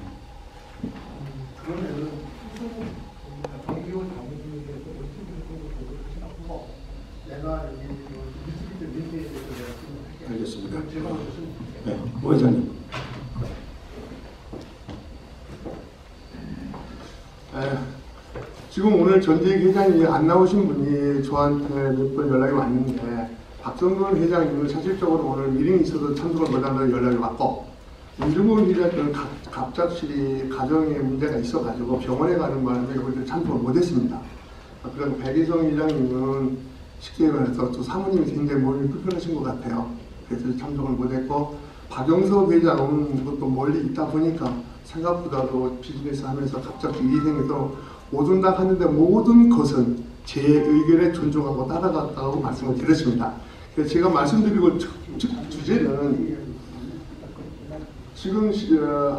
그러면 정기호 자문위원에 대해서 보고를 하시고 내가 여기 미스비트 렌트에 대해서 내가
알겠습니다.
제가
네, 오 회장님.
지금 오늘 전직 회장이 안 나오신 분이 저한테 몇 번 연락이 왔는데 박성근 회장님은 사실적으로 오늘 미팅이 있어서 참석을 못한다고 연락이 왔고 윤중근 회장님은 갑작스레 가정에 문제가 있어가지고 병원에 가는 바람에 오늘 참석을 못했습니다. 그리고 백이성 회장님은 쉽게 말해서 또 사모님이 굉장히 몸이 불편하신 것 같아요. 그래서 참석을 못했고 박영석 회장은 그것도 멀리 있다 보니까 생각보다도 비즈니스 하면서 갑자기 일이 생겨서 못 온다 하는데 모든 것은 제 의견에 존중하고 따라갔다고 말씀을 드렸습니다. 그래서 제가 말씀드리고 주제는 지금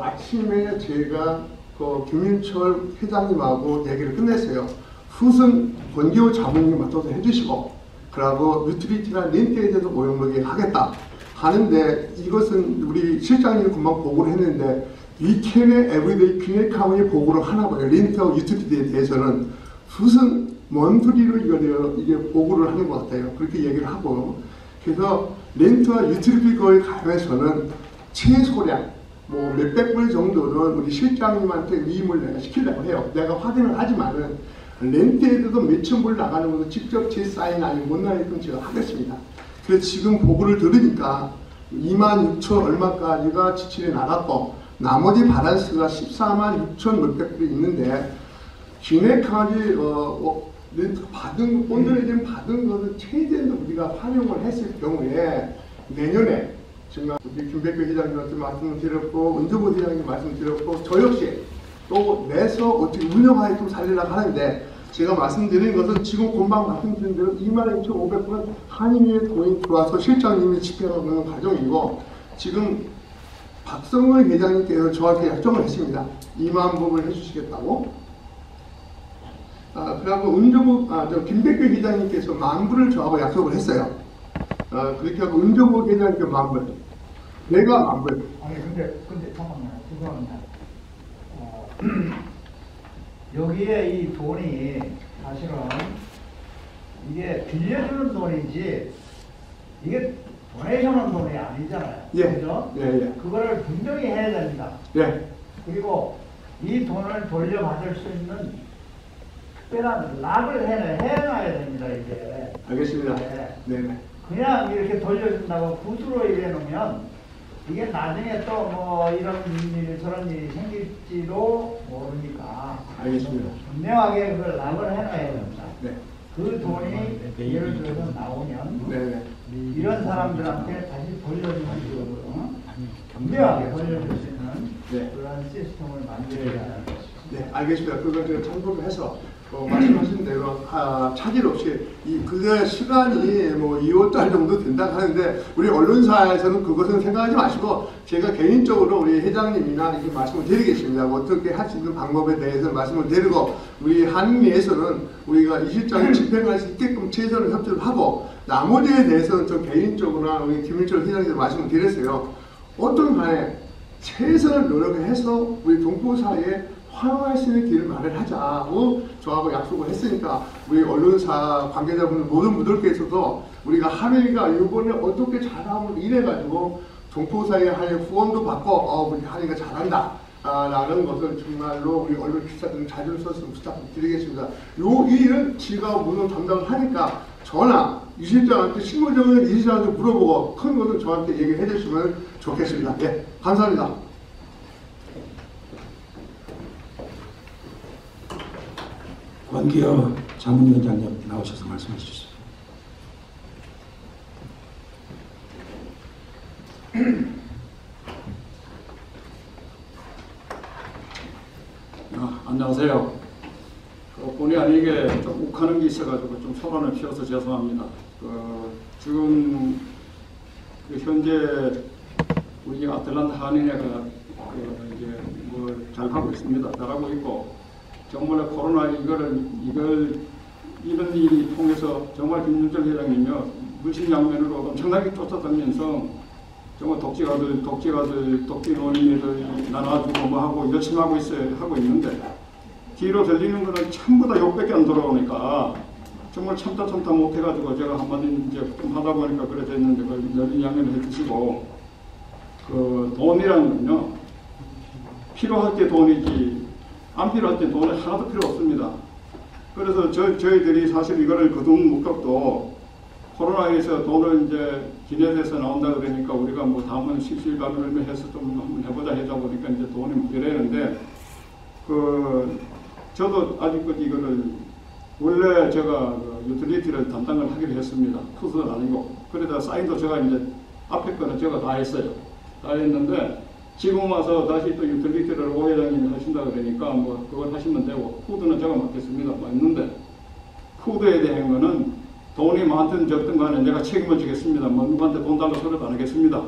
아침에 제가 그 김윤철 회장님하고 얘기를 끝냈어요. 훗은 권기호 자문님 맡아서 해주시고 그러고 유틸리티나 렌트에 대해서 오용록에 하겠다 하는데 이것은 우리 실장님이 금방 보고를 했는데 위켄의 에브리데이 퀸의카운이 보고를 하나 봐요. 렌트하고 유틸리티에 대해서는 무슨 먼트리로 이게 보고를 하는 것 같아요. 그렇게 얘기를 하고 그래서 렌트와 유틸리티 거에 관해서는 최소량 뭐 몇백 불 정도는 우리 실장님한테 위임을 내가 시키려고 해요. 내가 확인을 하지만은 렌트에도 몇천 불 나가는 것도 직접 제 사인 아니면 못 나가게끔 제가 하겠습니다. 그래서 지금 보고를 들으니까 26,000 얼마까지가 지출이 나갔고 나머지 바란스가 14만 6천 몇백 불이 있는데 기내까지 렌트 받은 본드레진 받은 것을 최대한 우리가 활용을 했을 경우에 내년에 지금 우리 김백규 회장님한테 말씀을 드렸고 은정호 회장님 말씀드렸고 저 역시 또 내서 어떻게 운영하게 좀 살리려고 하는데 제가 말씀드린 것은 지금 금방 말씀드린 대로 22,500불은 한인의 돈이 들어와서 실장님이 집행하는 과정이고 지금 박성근 회장님께서 저한테 약정을 했습니다. 2만 불을 해주시겠다고. 그리고 은정호, 김백규 회장님께서 10,000불을 저하고 약속을 했어요. 그렇게 하고 은정호 회장님께 10,000불. 내가 10,000불.
아니 근데 잠깐만요. 죄송합니다. 여기에 이 돈이 사실은 이게 빌려주는 돈이지 이게 도네이션한 돈이 아니잖아요.
예.
그죠?
예, 예.
그거를 분명히 해야 됩니다.
예.
그리고 이 돈을 돌려받을 수 있는 특별한 락을 해놔야 됩니다. 이제.
알겠습니다.
네.
네.
그냥 이렇게 돌려준다고 구두로 이래놓으면 이게 나중에 또 뭐 이런 일 저런 일이 생길지도 모르니까
알겠습니다.
분명하게 그걸 락을 해놔야 됩니다.
네.
그 돈이 예를 들어서 나오면
네.
이런 사람들한테 다시 돌려주는 식으로 분명하게 돌려줄 수 있는
네.
그런 시스템을 만들어야 합니다.
네, 알겠습니다. 그걸 제가 참고를 해서 말씀하신 대로 차질 없이 그게 시간이 뭐 2월달 정도 된다고 하는데 우리 언론사에서는 그것은 생각하지 마시고 제가 개인적으로 우리 회장님이나 이렇게 말씀을 드리겠습니다. 어떻게 할 수 있는 방법에 대해서 말씀을 드리고 우리 한미에서는 우리가 이 실장이 집행할 수 있게끔 최선을 협조를 하고 나머지에 대해서는 좀 개인적으로나 우리 김일철 회장님께 말씀을 드렸어요. 어떤 간에 최선을 노력해서 우리 동포사회에 활용할 수 있는 길을 마련하자고 저하고 약속을 했으니까 우리 언론사 관계자분들 모든 분들께서도 우리가 한일이가 이번에 어떻게 잘하면 이래가지고 동포사회 한일 후원도 받고 우리 한일이가 잘한다 라는 것을 정말로 우리 언론 기자들은 자주 썼으면 부탁드리겠습니다. 이 일은 지가 물론 담당을 하니까 전화 이 실장한테 실무적인 이 실장한테 물어보고 큰 것은 저한테 얘기해 주시면 좋겠습니다. 예, 감사합니다.
권기여 자문위원장님 나오셔서 말씀해 주십시오.
안녕하세요. 본의 아니게 좀 욱하는 게 있어가지고 좀 소란을 피워서 죄송합니다. 지금 현재 우리 아틀란타 한인회가 이제 뭐 잘하고 있습니다. 잘하고 있고 정말 코로나 이런 일이 통해서 정말 김윤철 회장님이요 물심양면으로 엄청나게 쫓아다니면서 정말 독재가들 독재 논의를 나눠주고 뭐 하고 열심히 하고 있는데 뒤로 들리는 거는 전부 다 욕밖에 안 돌아오니까 정말 참다 못해가지고 제가 한마디 이제 좀 하다 보니까 그래 됐는데 그걸 열린 양해를 해주시고 돈이라는 건요 필요할 때 돈이지 안 필요할 때 돈이 하나도 필요 없습니다. 그래서 저희들이 사실 이거를 그동 목적도 코로나에서 돈을 이제 기내에서 나온다 그러니까 우리가 뭐 다음은 실실감을 해서 좀 한번 해보자 하다 보니까 이제 돈이 문제라는데 저도 아직까지 이거를 원래 제가 유틸리티를 담당을 하기로 했습니다. 투수는 아니고 그러다 사인도 제가 이제 앞에 거는 제가 다 했어요. 다 했는데 지금 와서 다시 또 유틸리티를 오 회장님이 하신다 그러니까 뭐 그걸 하시면 되고 푸드는 제가 맡겠습니다. 맞는데 푸드에 대한 거는 돈이 많든 적든 간에 내가 책임을 지겠습니다. 뭐 누구한테 돈 달라고 소리도 안 하겠습니다.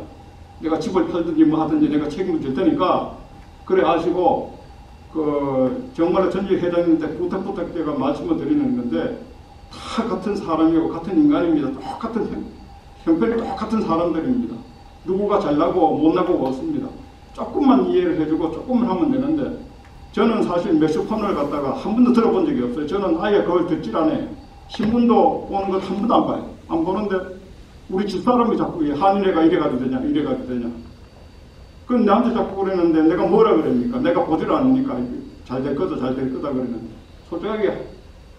내가 집을 팔든지 뭐 하든지 내가 책임을 질 테니까 그래 아시고 정말 전직 회장님한테 부탁 제가 말씀을 드리는 건데 다 같은 사람이고 같은 인간입니다. 똑같은 형편이 똑같은 사람들입니다. 누구가 잘나고 못나고 없습니다. 조금만 이해를 해주고 조금만 하면 되는데 저는 사실 메시폰을 갖다가 한 번도 들어본 적이 없어요. 저는 아예 그걸 듣질 않아요. 신문도 보는 것 한 번도 안 봐요. 안 보는데 우리 집사람이 자꾸 한인회가 이래가도 되냐 이래가도 되냐. 그럼 나한테 자꾸 그러는데 내가 뭐라 그럽니까? 내가 보질 않으니까 잘 될 거다 그러는데 솔직하게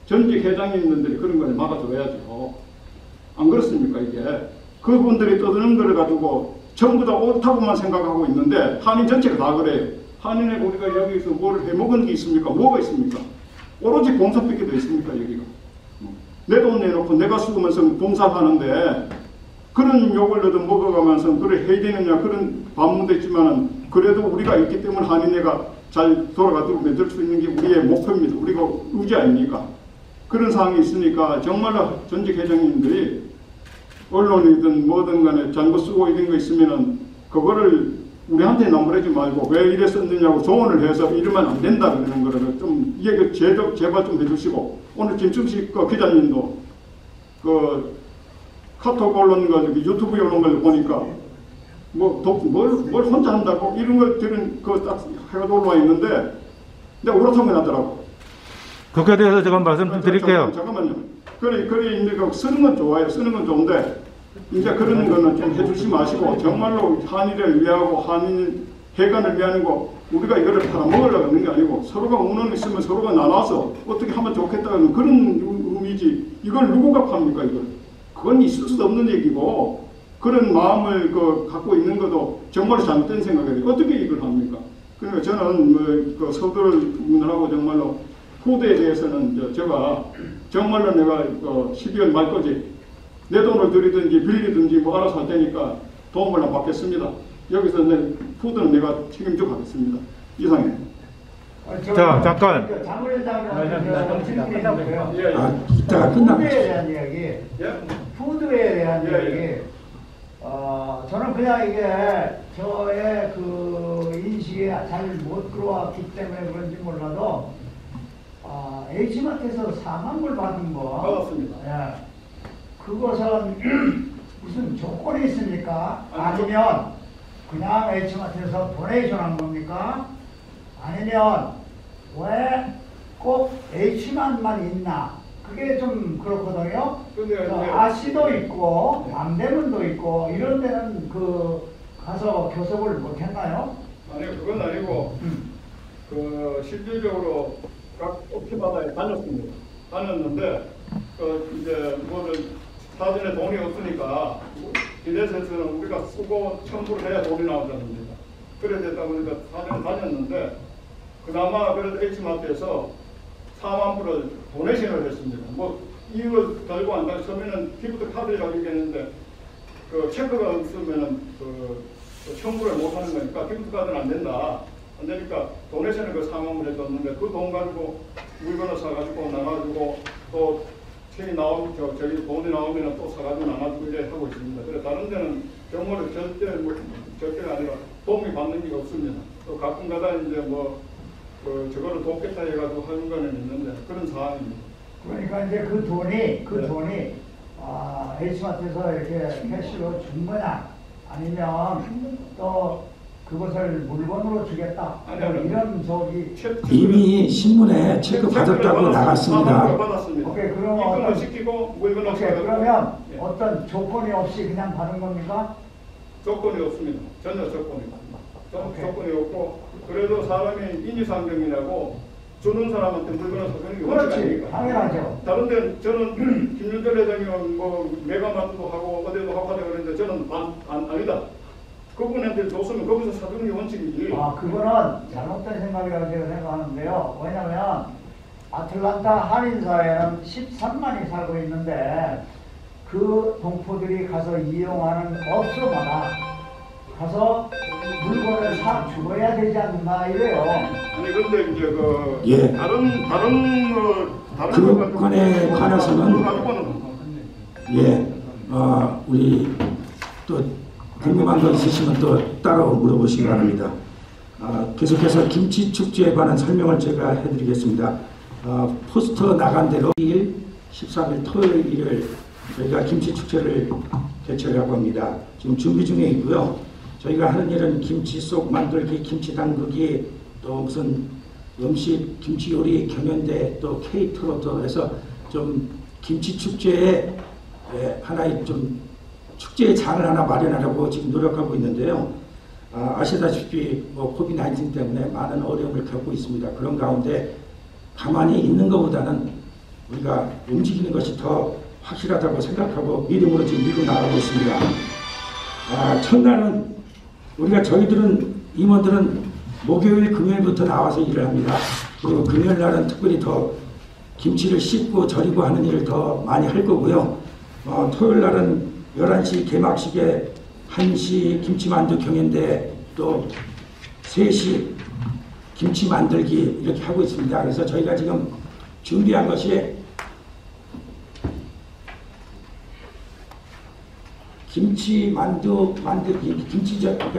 전직 회장님들이 그런 걸 막아줘야죠. 안 그렇습니까 이게? 그분들이 떠드는 걸 가지고 전부 다 옳다고만 생각하고 있는데 한인 전체가 다 그래요. 한인회 우리가 여기서 뭘 해먹은 게 있습니까? 뭐가 있습니까? 오로지 봉사밖에 더 있습니까 여기가? 내 돈 내놓고 내가 쓰면서 봉사하는데 그런 욕을 얻어 먹어가면서 그래 해야 되느냐 그런 반문도 있지만은 그래도 우리가 있기 때문에 한인회가 잘 돌아가도록 만들 수 있는 게 우리의 목표입니다. 우리가 의지 아닙니까? 그런 상황이 있으니까 정말로 전직 회장님들이 언론이든 뭐든 간에 잘못 쓰고 이런 거 있으면은 그거를 우리한테 나무라지 말고 왜 이래 썼느냐고 조언을 해서 이러면 안 된다 그러는 거를 좀 이게 제발 좀 해주시고 오늘 김충식 기자님도 카톡 올라온 거 유튜브에 올라온 걸 보니까 뭘 혼자 한다고 이런 걸 들은 딱 해가지고 올라와 있는데 내가 그렇다고 하더라고.
그거에 대해서 제가 말씀 좀 드릴게요.
잠깐만요. 그래 이제 쓰는 건 좋아요. 쓰는 건 좋은데 이제 그런 거는 좀 해주시 마시고 정말로 한일을 위하고 한일 해관을 위하는 거 우리가 이거를 팔아먹으려고 하는 게 아니고 서로가 운원 있으면 서로가 나눠서 어떻게 하면 좋겠다는 그런 의미지. 이걸 누구가 팝니까 이걸? 그건 있을 수도 없는 얘기고 그런 마음을 갖고 있는 것도 정말 잘못된 생각이에요. 어떻게 이걸 합니까? 그러니까 저는 서두를 정말로 푸드에 대해서는 제가 정말로 내가 12월 말까지 내 돈을 들이든지 빌리든지 뭐 알아서 할 테니까 도움을 안 받겠습니다. 여기서 푸드는 내가 책임져 가겠습니다. 이상해요.
자, 잠깐.
이따가 끝나고.
푸드에 대한 이야기. 푸드에 대한 이야기. 저는 그냥 이게 저의 인식에 잘 못 들어왔기 때문에 그런지 몰라도 H마트에서 4만 불 받은 거.
받았습니다.
예. 그것은 무슨 조건이 있습니까? 아니면 그냥 H마트에서 도네이션 한 겁니까? 아니면 왜 꼭 H만만 있나? 그게 좀 그렇거든요. 아시도 있고 남대문도 있고 이런 데는 가서 교섭을 못 했나요?
아니 그건 아니고 실질적으로 각 옥티바다에 다녔는데 이제 뭐를 사전에 돈이 없으니까 기대세에서는 우리가 쓰고 첨부를 해야 돈이 나오잖아요. 그래 되다 보니까 사전에 다녔는데 그나마 그래도 H마트에서 4만 불을 도네이션을 했습니다. 뭐 이걸 들고 안 가. 처음에는 기프트 카드라고 얘기했는데 그 체크가 없으면은 첨부를 못 하는 거니까 기프트 카드는 안 된다. 안 되니까 도네이션을 그 4만 불에 줬는데 그 돈 가지고 물건을 사가지고 나가지고 또 책이 저기 돈이 나오면은 또 사가지고 나가지고 이래 하고 있습니다. 그래 다른 데는 정말로 절대가 아니라 도움이 받는 게 없습니다. 또 가끔가다 이제 저거를 돕겠다 해가지고 하는 거는 있는데 그런 상황입니다.
그러니까 이제 그 돈이 H마트에서 이렇게 캐시로 준 거냐 아니면 또 그것을 물건으로 주겠다 이런
이미 신문에 체크 받았다고 나갔습니다.
오케이, 그러면
시키고 물건을
그러면 어떤 조건이 없이 그냥 받은 겁니까?
조건이 없습니다. 전혀 조건이 없고 그래도 사람이 인지상정이라고 주는 사람한테 물건을 사주는 게 원칙 아닙니까?
당연하죠.
다른데 저는 김윤철 회장이 메가마트도 하고 어디도 하고 하다 그랬는데 저는 아니다. 그분한테 줬으면 거기서 사주는 게 원칙이지.
그거는 잘못된 생각이라고 제가 생각하는데요. 왜냐하면 아틀란타 한인사회는 13만이 살고 있는데 그 동포들이 가서 이용하는 업소마다 가서 물건을 사 주어야 되지 않나 이래요.
아니 근데 이제
예.
다른
그 건에 관해서는 우리 또 궁금한 거 있으시면 또 따로 물어보시기 바랍니다. 계속해서 김치 축제에 관한 설명을 제가 해드리겠습니다. 포스터 나간 대로 2일, 13일 토요일, 일요일 저희가 김치 축제를 개최하려고 합니다. 지금 준비 중에 있고요. 저희가 하는 일은 김치 속 만들기, 김치 담그기, 또 무슨 음식, 김치 요리 경연대, 또 케이크로 해서 좀 김치 축제에 하나의 좀 축제의 장을 하나 마련하려고 지금 노력하고 있는데요. 아시다시피 코비드-19 때문에 많은 어려움을 겪고 있습니다. 그런 가운데 가만히 있는 것보다는 우리가 움직이는 것이 더 확실하다고 생각하고 믿음으로 지금 밀고 나가고 있습니다. 첫날은 저희들은 임원들은 목요일, 금요일부터 나와서 일을 합니다. 그리고 금요일 날은 특별히 더 김치를 씻고 절이고 하는 일을 더 많이 할 거고요. 토요일 날은 11시 개막식에 1시 김치만두 경연대, 또 3시 김치 만들기 이렇게 하고 있습니다. 그래서 저희가 지금 준비한 것이 김치 만들기,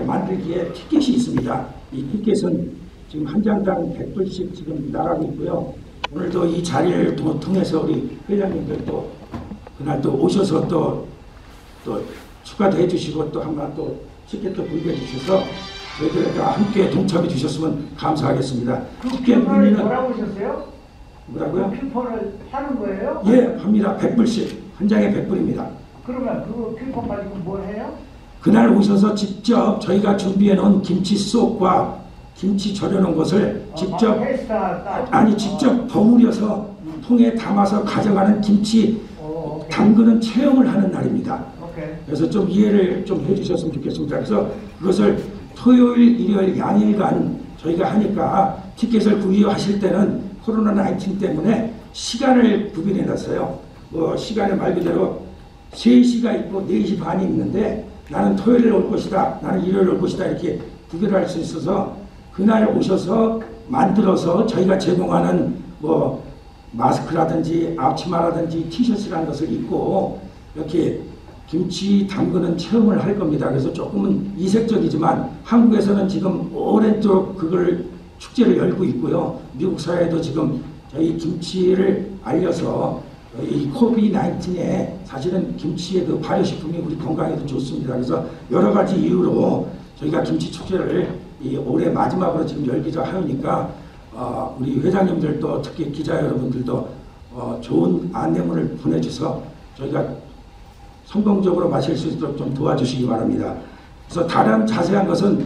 만들기에 티켓이 있습니다. 이 티켓은 지금 한 장당 100불씩 지금 나가고 있고요. 오늘도 이 자리를 통해서 우리 회장님들도 그날 또 오셔서 또 축하도 해주시고 또 한번 또 티켓도 구입해 주셔서 저희들과 함께 동참해 주셨으면 감사하겠습니다. 티켓 문의는
뭐라고 하셨어요?
뭐라고요?
큐폰을 파는 거예요?
예, 합니다. 100불씩. 한 장에 100불입니다.
그러면 그 큐폰 가지고 뭘 해요?
그날 오셔서 직접 저희가 준비해 놓은 김치 속과 김치 절여 놓은 것을 직접 직접 버무려서 통에 담아서 가져가는 김치 담그는 체험을 하는 날입니다. 그래서 좀 이해를 좀 해주셨으면 좋겠습니다. 그래서 그것을 토요일, 일요일 양일간 저희가 하니까 티켓을 구입하실 때는 코로나19 때문에 시간을 구별해 놨어요. 시간을 말 그대로 3시가 있고 4시 반이 있는데 나는 토요일에 올 것이다, 나는 일요일에 올 것이다 이렇게 구별할 수 있어서 그날 오셔서 만들어서 저희가 제공하는 마스크라든지 앞치마라든지 티셔츠라는 것을 입고 이렇게 김치 담그는 체험을 할 겁니다. 그래서 조금은 이색적이지만 한국에서는 지금 오랜 또 그걸 축제를 열고 있고요. 미국 사회에도 지금 저희 김치를 알려서 이 코비드-19에 사실은 김치의 그 발효식품이 우리 건강에도 좋습니다. 그래서 여러 가지 이유로 저희가 김치 축제를 이 올해 마지막으로 지금 열기로 하니까 우리 회장님들도 특히 기자 여러분들도 좋은 안내문을 보내주셔서 저희가 성공적으로 마실 수 있도록 좀 도와주시기 바랍니다. 그래서 다른 자세한 것은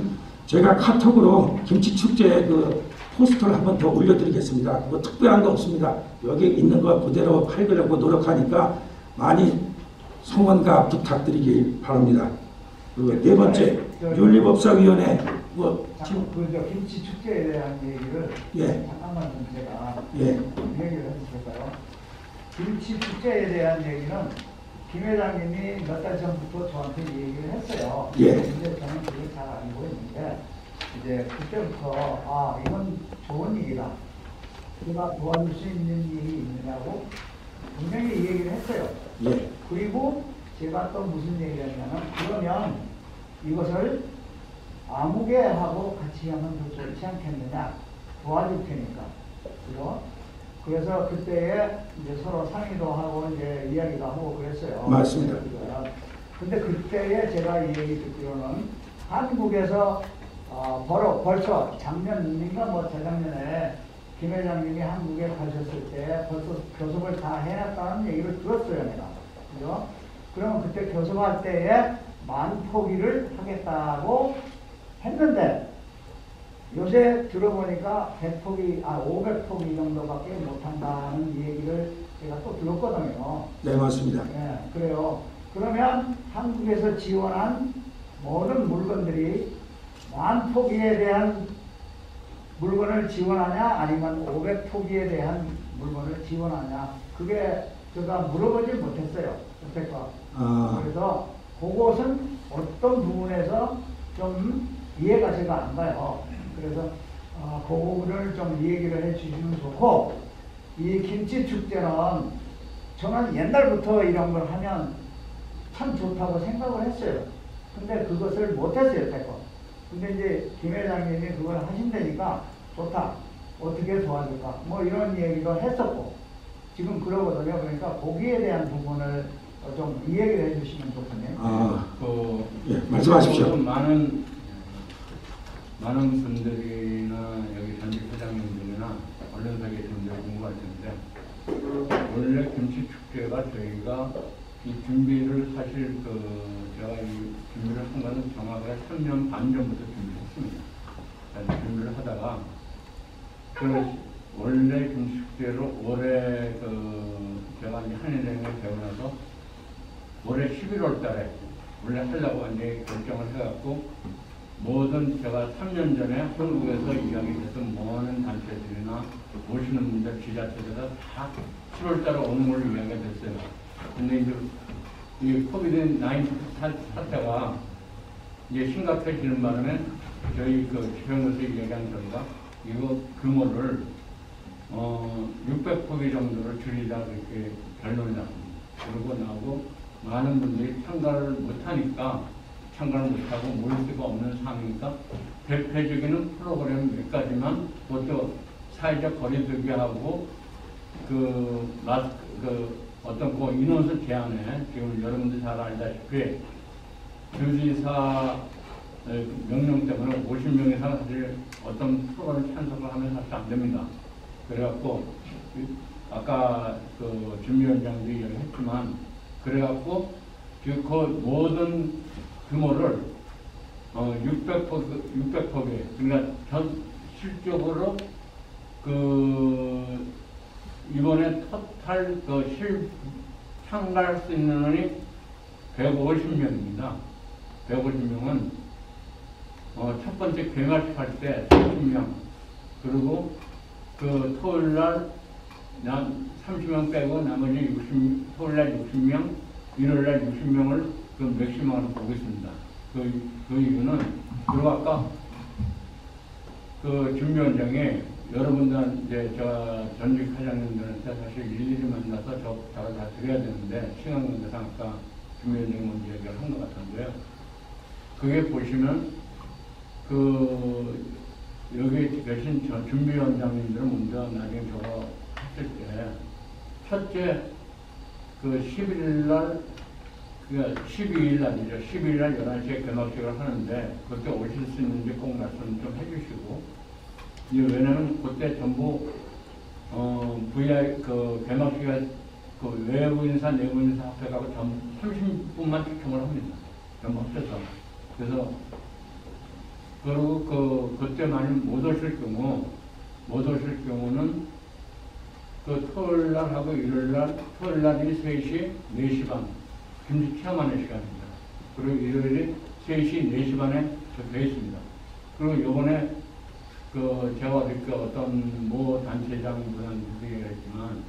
제가 카톡으로 김치축제 그 포스터를 한 번 더 올려드리겠습니다. 뭐 특별한 거 없습니다. 여기 있는 거 그대로 팔으려고 노력하니까 많이 성원과 부탁드리기 바랍니다. 그 네 번째, 윤리법사위원회
지금 그저 김치 축제에 대한 얘기를 잠깐만 좀 제가 얘기를 해주실까요? 김치 축제에 대한 얘기는 김 회장님이 몇 달 전부터 저한테 얘기를 했어요. 근데 저는 그걸 잘 알고 있는데 이제 그때부터 이건 좋은 일이다. 제가 도와줄 수 있는 일이 있느냐고 분명히 이 얘기를 했어요. 그리고 제가 또 무슨 얘기를 했냐면 그러면 이것을 아무개하고 같이 하면 더 좋지 않겠느냐, 도와줄 테니까. 그래서 그때에 이제 서로 상의도 하고 이제 이야기도 하고 그랬어요.
맞습니다.
근데 그때에 제가 이 얘기 듣기로는 한국에서 벌써 작년인가 뭐 재작년에 김 회장님이 한국에 가셨을 때 벌써 교섭을 다 해놨다는 얘기를 들었어요, 내가. 그죠? 그러면 그때 교섭할 때에 10,000포기를 하겠다고 했는데 요새 들어보니까 100포기, 500포기 정도밖에 못한다는 얘기를 제가 또 들었거든요.
네, 맞습니다.
그래요. 그러면 한국에서 지원한 모든 물건들이 10,000포기에 대한 물건을 지원하냐 아니면 500포기에 대한 물건을 지원하냐, 그게 제가 물어보지 못했어요. 여태껏. 그래서 그것은 어떤 부분에서 좀 이해가 제가 안 가요. 그래서 그 부분을 좀 얘기를 해주시면 좋고, 이 김치축제는 저는 옛날부터 이런 걸 하면 참 좋다고 생각을 했어요. 근데 그것을 못했어요, 여태껏. 근데 이제 김 회장님이 그걸 하신다니까 좋다, 어떻게 도와줄까, 뭐 이런 얘기도 했었고 지금 그러거든요. 그러니까 거기에 대한 부분을 좀 이 얘기를 해주시면 좋겠네요.
말씀하십시오.
많은 분들이나 여기 전직 회장님들이나 언론사 계신 분들이 궁금할 텐데, 원래 김치축제가 저희가 이 준비를 사실 제가 이 준비를 한 거는 정확하게 3년 반 전부터 준비했습니다. 준비를 하다가 원래 김치축제로 올해 제가 이제 한일행에 되고 나서 올해 11월 달에 원래 하려고 이제 결정을 해갖고, 모든 제가 3년 전에 한국에서 이야기했던 많은 단체들이나 오시는 분들, 지자체들은 다 7월 달에 오는 걸로 이야기가 됐어요. 근데 이제 이 코비드-19 사태가 이제 심각해지는 바람에 저희 지평에서 이야기한 저희가 이거 규모를 600포기 정도를 줄이자 그렇게 결론이 났습니다. 그러고 나오고 많은 분들이 참가를 못하고 모일 수가 없는 상황이니까 대표적인 프로그램 몇 가지만, 그것도 사회적 거리두기 하고 어떤 인원수 제한에 지금 여러분들 잘 알다시피 주지사 명령 때문에 50명 이상 사실 어떤 프로그램 참석을 하면 사실 안 됩니다. 그래갖고 아까 준비위원장도 이야기했지만, 그래갖고 그 모든 규모를 600포기, 그러니까 실적으로 이번에 토탈 참가할 수 있는 인원이 150명입니다. 150명은 첫 번째 개막식 할 때 30명, 그리고 토요일날 30명 빼고 나머지 토요일날 60명, 일요일날 60명을 맥시멈으로 보고 있습니다. 그 이유는, 그리고 아까 준비원장이 여러분들 이제 전직 회장님들한테 사실 일일이 만나서 저를 다 드려야 되는데 시간 관계상 아까 준비원장이 먼저 얘기를 한 것 같은데요. 그게 보시면 여기 계신 준비원장님들은 먼저 나중에 저거 했을 때 첫째 11일날, 그러니까 12일날이죠. 12일날 11시에 개막식을 하는데 그때 오실 수 있는지 꼭 말씀 좀 해주시고, 왜냐면 그때 전부 개막식에 외부 인사, 내부 인사 합해가고 전부 30분만 추첨을 합니다. 전부 합쳐서. 그래서 그리고 그때 만약 못 오실 경우는 그 토요일날하고 일요일날, 토요일날이 3시, 4시 반, 김치 체험하는 시간입니다. 그리고 일요일이 3시, 4시 반에 적혀 있습니다. 그리고 요번에 제가 어떤 단체장 분한테 얘기했지만,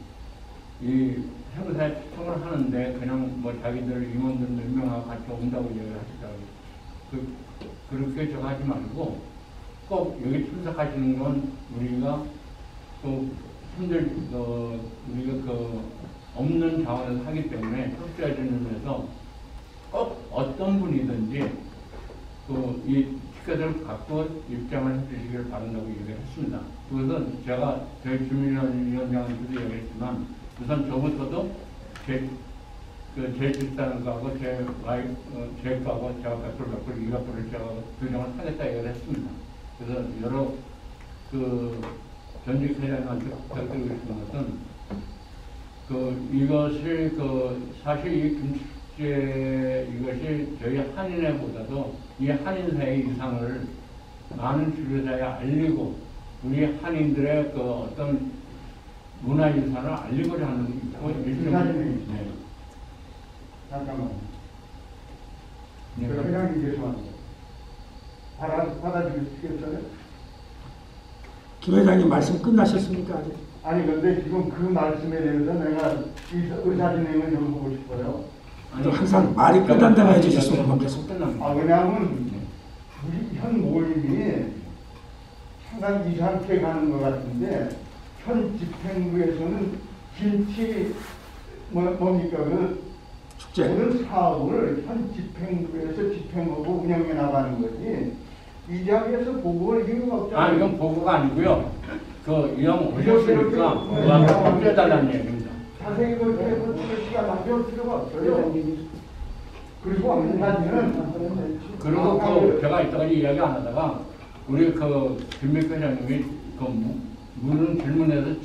이 행사에 초청을 하는데 그냥 자기들 임원들 몇 명하고 같이 온다고 얘기를 하시더라고요. 그렇게 저거 하지 말고 꼭 여기 참석하시는 건 우리가 우리가 없는 자원을 하기 때문에 협조해주는 면에서 꼭 어떤 분이든지 이 티켓을 갖고 입장을 해주시기를 바란다고 얘기를 했습니다. 그것은 제가 저희 주민위원장한테도 얘기했지만 우선 저부터도 제 집사람하고 제 거하고 제가 100%, 200%를 제가 규정을 하겠다 얘기를 했습니다. 그래서 여러 전직 회장님한테 부탁드리고 싶은 것은 이것을 사실 이 김치제 이것이 저희 한인회보다도 이 한인사의 이상을 많은 주류사에 알리고 우리 한인들의 어떤 문화유산을 알리고자 하는
이사님이 잠깐만.
네.
회장님 죄송합니다. 받아주시겠어요?
김 회장님 말씀 끝나셨습니까? 아직?
아니 근데 지금 그 말씀에 대해서 내가 의사 진행을 좀 보고 싶어요.
또 항상 말이 끝난다고 해주셨으면 고맙겠습니다.
왜냐하면 우리 현 모임이 상당히 이상하게 가는 것 같은데 현 집행부에서는 김치 뭡니까
축제
모든 사업을 현 집행부에서 집행하고 운영해 나가는 거지. 이 자리에서 보고할 이유가 없잖아요.
이건 보고가 아니고요. 이형 오셨으니까 그거 빼달라는 얘기입니다.
자세히 그렇게 시간 낭비할 필요가 없어요. 그리고 한 가지는
그리고 제가 이따까지 이야기 안 하다가 우리 김백호 회장님이 묻는 질문에서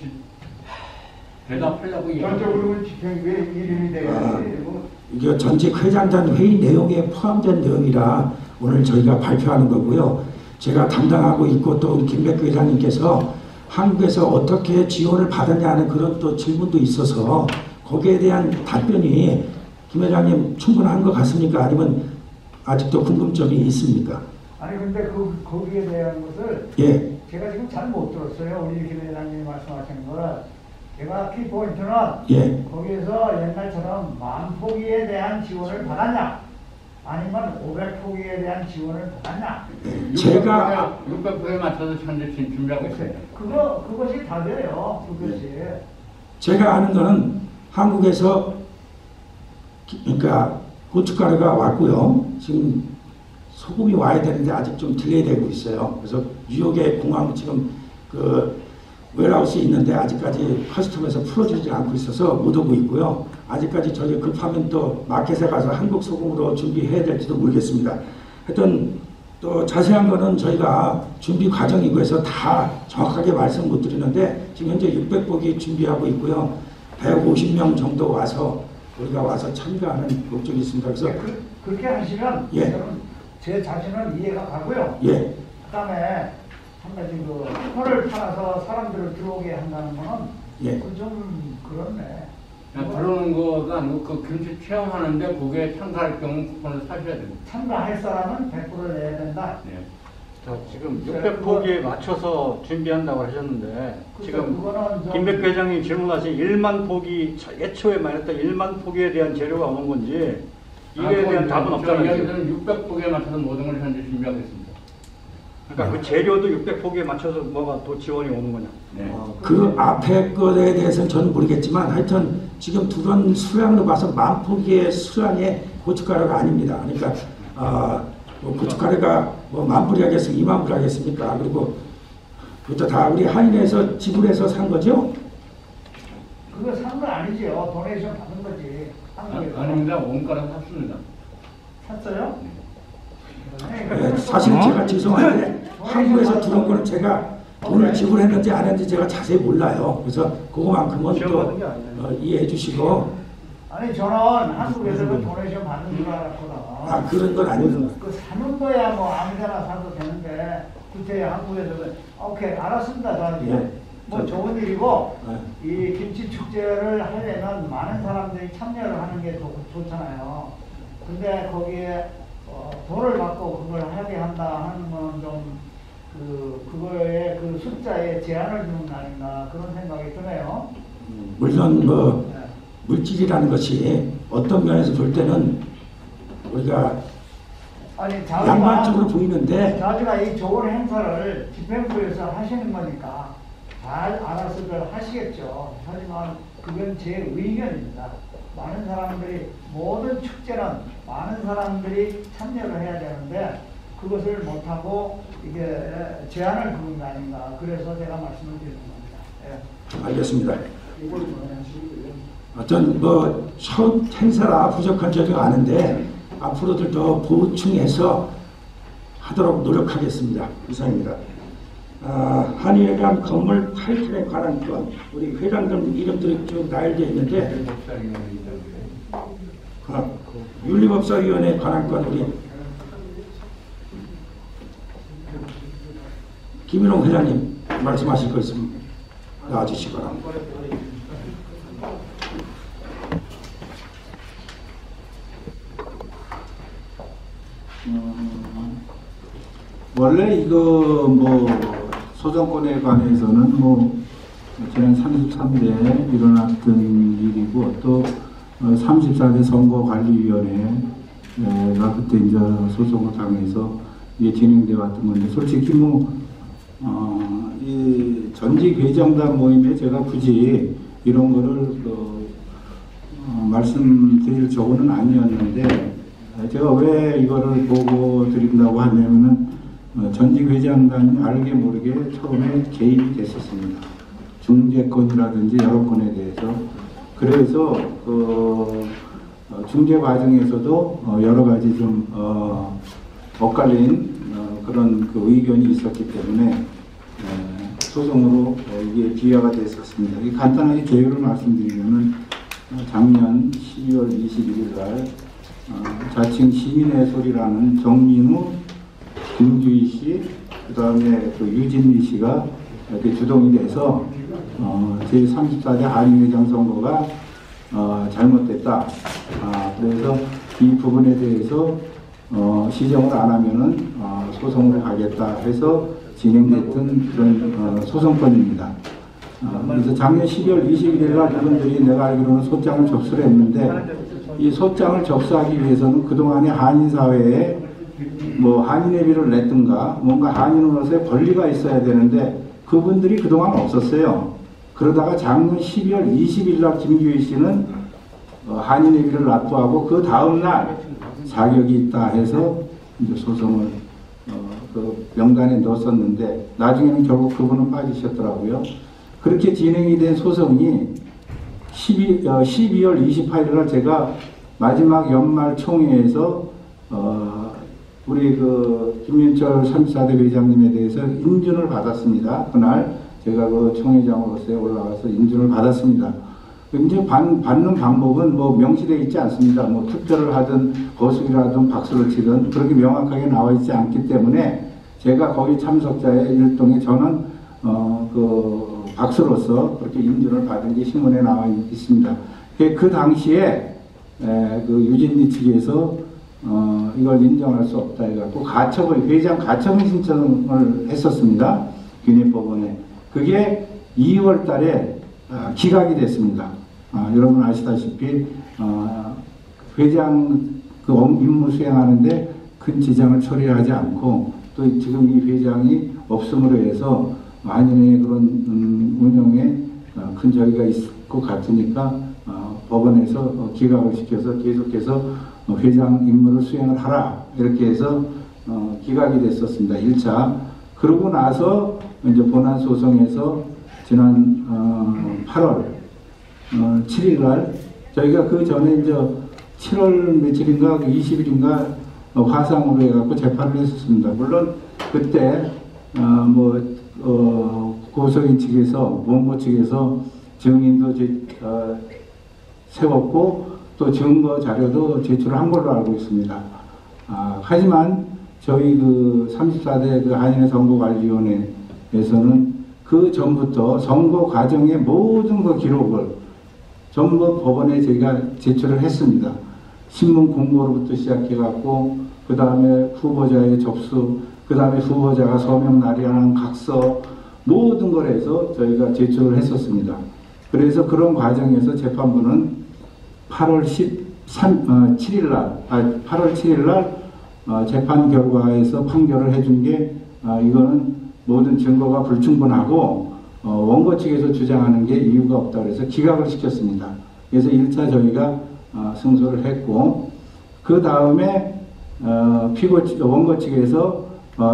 대답하려고
전적으로 집행부의 이름이 돼야지.
이게 전직 회장단 회의 내용에 포함된 내용이라 오늘 저희가 발표하는 거고요. 제가 담당하고 있고 또 우리 김백호 회장님께서 한국에서 어떻게 지원을 받았냐는 그런 또 질문도 있어서 거기에 대한 답변이 김 회장님 충분한 것 같습니까? 아니면 아직도 궁금점이 있습니까?
아니 근데 거기에 대한 것을
예.
제가 지금 잘 못 들었어요. 우리 김 회장님이 말씀하시는 거를. 제가 키포인트는
예.
거기에서 옛날처럼 10,000포기에 대한 지원을 받았냐 아니면 500포기에 대한 지원을 받았냐.
제가
600포기에 맞춰서 현재 준비하고 있습니다.
그것이 답이에요. 그것이.
제가 아는 거는 한국에서 그러니까 고춧가루가 왔고요. 지금 소금이 와야 되는데 아직 좀 딜레이 되고 있어요. 그래서 뉴욕의 공항 지금 웨어하우스에 있는데 아직까지 커스텀에서 풀어주지 않고 있어서 못 오고 있고요. 아직까지 저희 급하면 또 마켓에 가서 한국 소금으로 준비해야 될지도 모르겠습니다. 하여튼 또 자세한 거는 저희가 준비 과정이고 해서 다 정확하게 말씀 못 드리는데 지금 현재 600포기 준비하고 있고요. 150명 정도 우리가 와서 참가하는 목적이 있습니다. 그래서
그렇게 하시면
예.
저는 제 자신은 이해가 가고요.
예.
그다음에 한 가지 쿠폰을 팔아서 사람들을 들어오게 한다는 거는
예.
좀 그렇네.
들어오는 거가 아니고 김치 체험하는데 거기에 참가할 경우 쿠폰을 사셔야 됩니다.
참가할 사람은 100% 내야 된다.
네.
지금 600포기에 맞춰서 준비한다고 하셨는데 지금 김백호 회장님 질문하신 1만 포기 애초에 말했던 1만 포기에 대한 재료가 오는 건지 이에 대한 답은 없잖아요.
이야기는 600포기에 맞춰서 모든 걸 현재 준비하고 있습니다.
그러니까 그 재료도 600포기에 맞춰서 뭐가 또 지원이 오는 거냐?
네.
그 앞에 것에 대해서는 저는 모르겠지만 하여튼 지금 두던 수량으로 봐서 10,000포기의 수량의 고춧가루가 아닙니다. 그러니까 고춧가루가 10,000불이 하겠습니까? 20,000불 하겠습니까? 그리고 그것도 다 우리 한인에서 지불해서 산 거죠?
그거 산 건 아니죠. 도네이션 받은 거지.
아닙니다. 원가를 샀습니다.
샀어요?
네, 사실 제가 죄송한데 한국에서 들어온 거는 제가 돈을 지불했는지 안 했는지 제가 자세히 몰라요. 그래서 그거만큼은 또 이해해 주시고.
아니 저는 한국에서 도네이션 받는 줄 알았구나.
그런 건 아니거든요.
사는 거야 아무데나 사도 되는데 구태 한국에서는 오케이 알았습니다. 저는
예.
뭐 좋은 일이고
예.
이 김치 축제를 하려면 많은 사람들이 참여를 하는 게 좋잖아요. 근데 거기에 돈을 받고 그걸 하게 한다 하는 건 좀 그거에 그 숫자에 제한을 두는 거 아닌가 그런 생각이 드네요.
물론 뭐 물질이라는 것이 어떤 면에서 볼 때는 우리가
아니
양반적으로 보이는데
자주가 이 좋은 행사를 집행부에서 하시는 거니까 잘 알아서들 하시겠죠. 하지만 그건 제 의견입니다. 많은 사람들이 모든 축제는 많은 사람들이 참여를 해야 되는데 그것을 못하고 이게 제한을 두는 거 아닌가. 그래서 제가 말씀을 드리는 겁니다. 예.
알겠습니다. 어떤 뭐 첫 행사라 부족한 적이 많은데 앞으로도 더 보충해서 하도록 노력하겠습니다. 이상입니다. 한일회관 건물 타이틀에 관한 건 우리 회장들 이름들이 쭉 나열되어 있는데 윤리법사위원회에 관한 건 우리 김일홍 회장님 말씀하실 거 있으면 나와주시기 바랍니다.
원래 이거 뭐 소정권에 관해서는 뭐 지난 33대에 일어났던 일이고 또 34대 선거관리위원회가 그때 이제 소송을 당해서 이게 진행되어 왔던 건데 솔직히 뭐 이 전직 회장단 모임에 제가 굳이 이런 거를 말씀드릴 적은 아니었는데 제가 왜 이거를 보고 드린다고 하냐면은 전직 회장단이 알게 모르게 처음에 개입이 됐었습니다. 중재권이라든지 여러 건에 대해서. 그래서 중재 과정에서도 여러 가지 좀 엇갈린 그런 그 의견이 있었기 때문에 소송으로 이게 비화가 됐었습니다. 간단하게 개요를 말씀드리면은 작년 12월 21일 날 자칭 시민의 소리라는 정민우, 김주희 씨, 그 다음에 그 유진미 씨가 이렇게 주동이 돼서 제34대 한일회장 선거가 잘못됐다. 그래서 이 부분에 대해서 시정을 안 하면은 소송으로 가겠다 해서 진행됐던 그런 소송건입니다. 그래서 작년 12월 21일 날 그분들이 내가 알기로는 소장을 접수를 했는데 이 소장을 접수하기 위해서는 그동안의 한인사회에 뭐 한인회비를 냈든가 뭔가 한인으로서의 권리가 있어야 되는데 그분들이 그동안 없었어요. 그러다가 작년 12월 20일 날 김규희 씨는 한인회비를 납부하고 그 다음날 자격이 있다 해서 이제 소송을 그 명단에 넣었었는데 나중에는 결국 그분은 빠지셨더라고요. 그렇게 진행이 된 소송이 12월 28일 날 제가 마지막 연말 총회에서 우리 그 김윤철 34대 회장님에 대해서 인준을 받았습니다. 그날 제가 그 총회장으로서 올라가서 인준을 받았습니다. 이제 받는 방법은 뭐 명시되어 있지 않습니다. 뭐 투표를 하든 거수기라든 박수를 치든 그렇게 명확하게 나와 있지 않기 때문에 제가 거기 참석자의 일동에 저는 그 박수로서 그렇게 인준을 받은 게 신문에 나와 있습니다. 그 당시에 그 유진리 측에서 이걸 인정할 수 없다 해갖고 회장 가처분 신청을 했었습니다. 균해법원에. 그게 2월 달에 기각이 됐습니다. 여러분 아시다시피 회장 그 임무 수행하는데 큰 지장을 처리하지 않고 또 지금 이 회장이 없음으로 해서 한인의 그런 운영에 큰 저기가 있을 것 같으니까 법원에서 기각을 시켜서 계속해서 회장 임무를 수행을 하라 이렇게 해서 기각이 됐었습니다. 1차. 그러고 나서 이제 본안 소송에서 지난 8월 7일 날 저희가 그 전에 이제 7월 며칠인가 20일인가 화상으로 해갖고 재판을 했었습니다. 물론 그때 고소인 측에서 원고 측에서 증인도 세웠고 또 증거 자료도 제출을 한 걸로 알고 있습니다. 하지만 저희 그 34대 그 한인회 선거관리위원회에서는 그 전부터 선거 과정의 모든 그 기록을 전부 법원에 저희가 제출을 했습니다. 신문 공고로부터 시작해갖고 그 다음에 후보자의 접수, 그 다음에 후보자가 서명 날이라는 각서 모든 걸 해서 저희가 제출을 했었습니다. 그래서 그런 과정에서 재판부는 8월 7일 날 재판 결과에서 판결을 해준 게 이거는 모든 증거가 불충분하고 원고 측에서 주장하는 게 이유가 없다 그래서 기각을 시켰습니다. 그래서 1차 저희가 승소를 했고 그 다음에 원고 측에서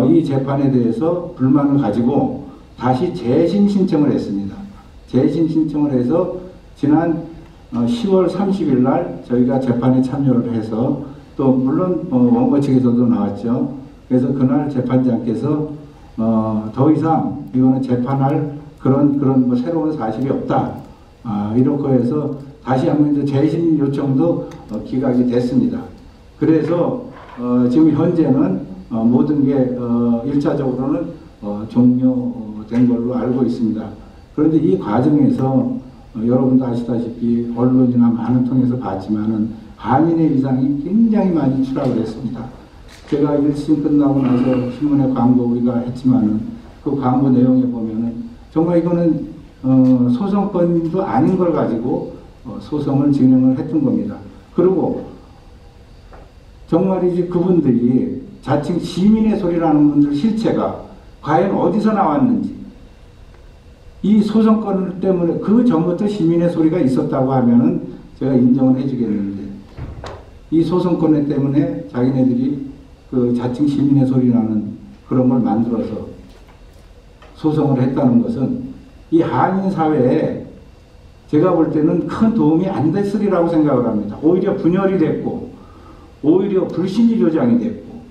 이 재판에 대해서 불만을 가지고 다시 재심 신청을 했습니다. 재심 신청을 해서 지난 10월 30일 날 저희가 재판에 참여를 해서 또 물론 원고 측에서도 나왔죠. 그래서 그날 재판장께서 더 이상 이거는 재판할 그런 뭐 새로운 사실이 없다. 이렇게 해서 다시 한번 이제 재심 요청도 기각이 됐습니다. 그래서 지금 현재는 모든 게 1차적으로는 종료된 걸로 알고 있습니다. 그런데 이 과정에서 여러분도 아시다시피 언론이나 많은 통해서 봤지만은 한인의 위상이 굉장히 많이 추락을 했습니다. 제가 1심 끝나고 나서 신문에 광고 우리가 했지만은 그 광고 내용에 보면은 정말 이거는 소송권도 아닌 걸 가지고 소송을 진행을 했던 겁니다. 그리고 정말이지 그분들이 자칭 시민의 소리라는 분들 실체가 과연 어디서 나왔는지 이 소송권 때문에 그 전부터 시민의 소리가 있었다고 하면은 제가 인정을 해주겠는데 이 소송권 때문에 자기네들이 그 자칭 시민의 소리라는 그런 걸 만들어서 소송을 했다는 것은 이 한인 사회에 제가 볼 때는 큰 도움이 안 됐으리라고 생각을 합니다. 오히려 분열이 됐고 오히려 불신이 조장이 됐고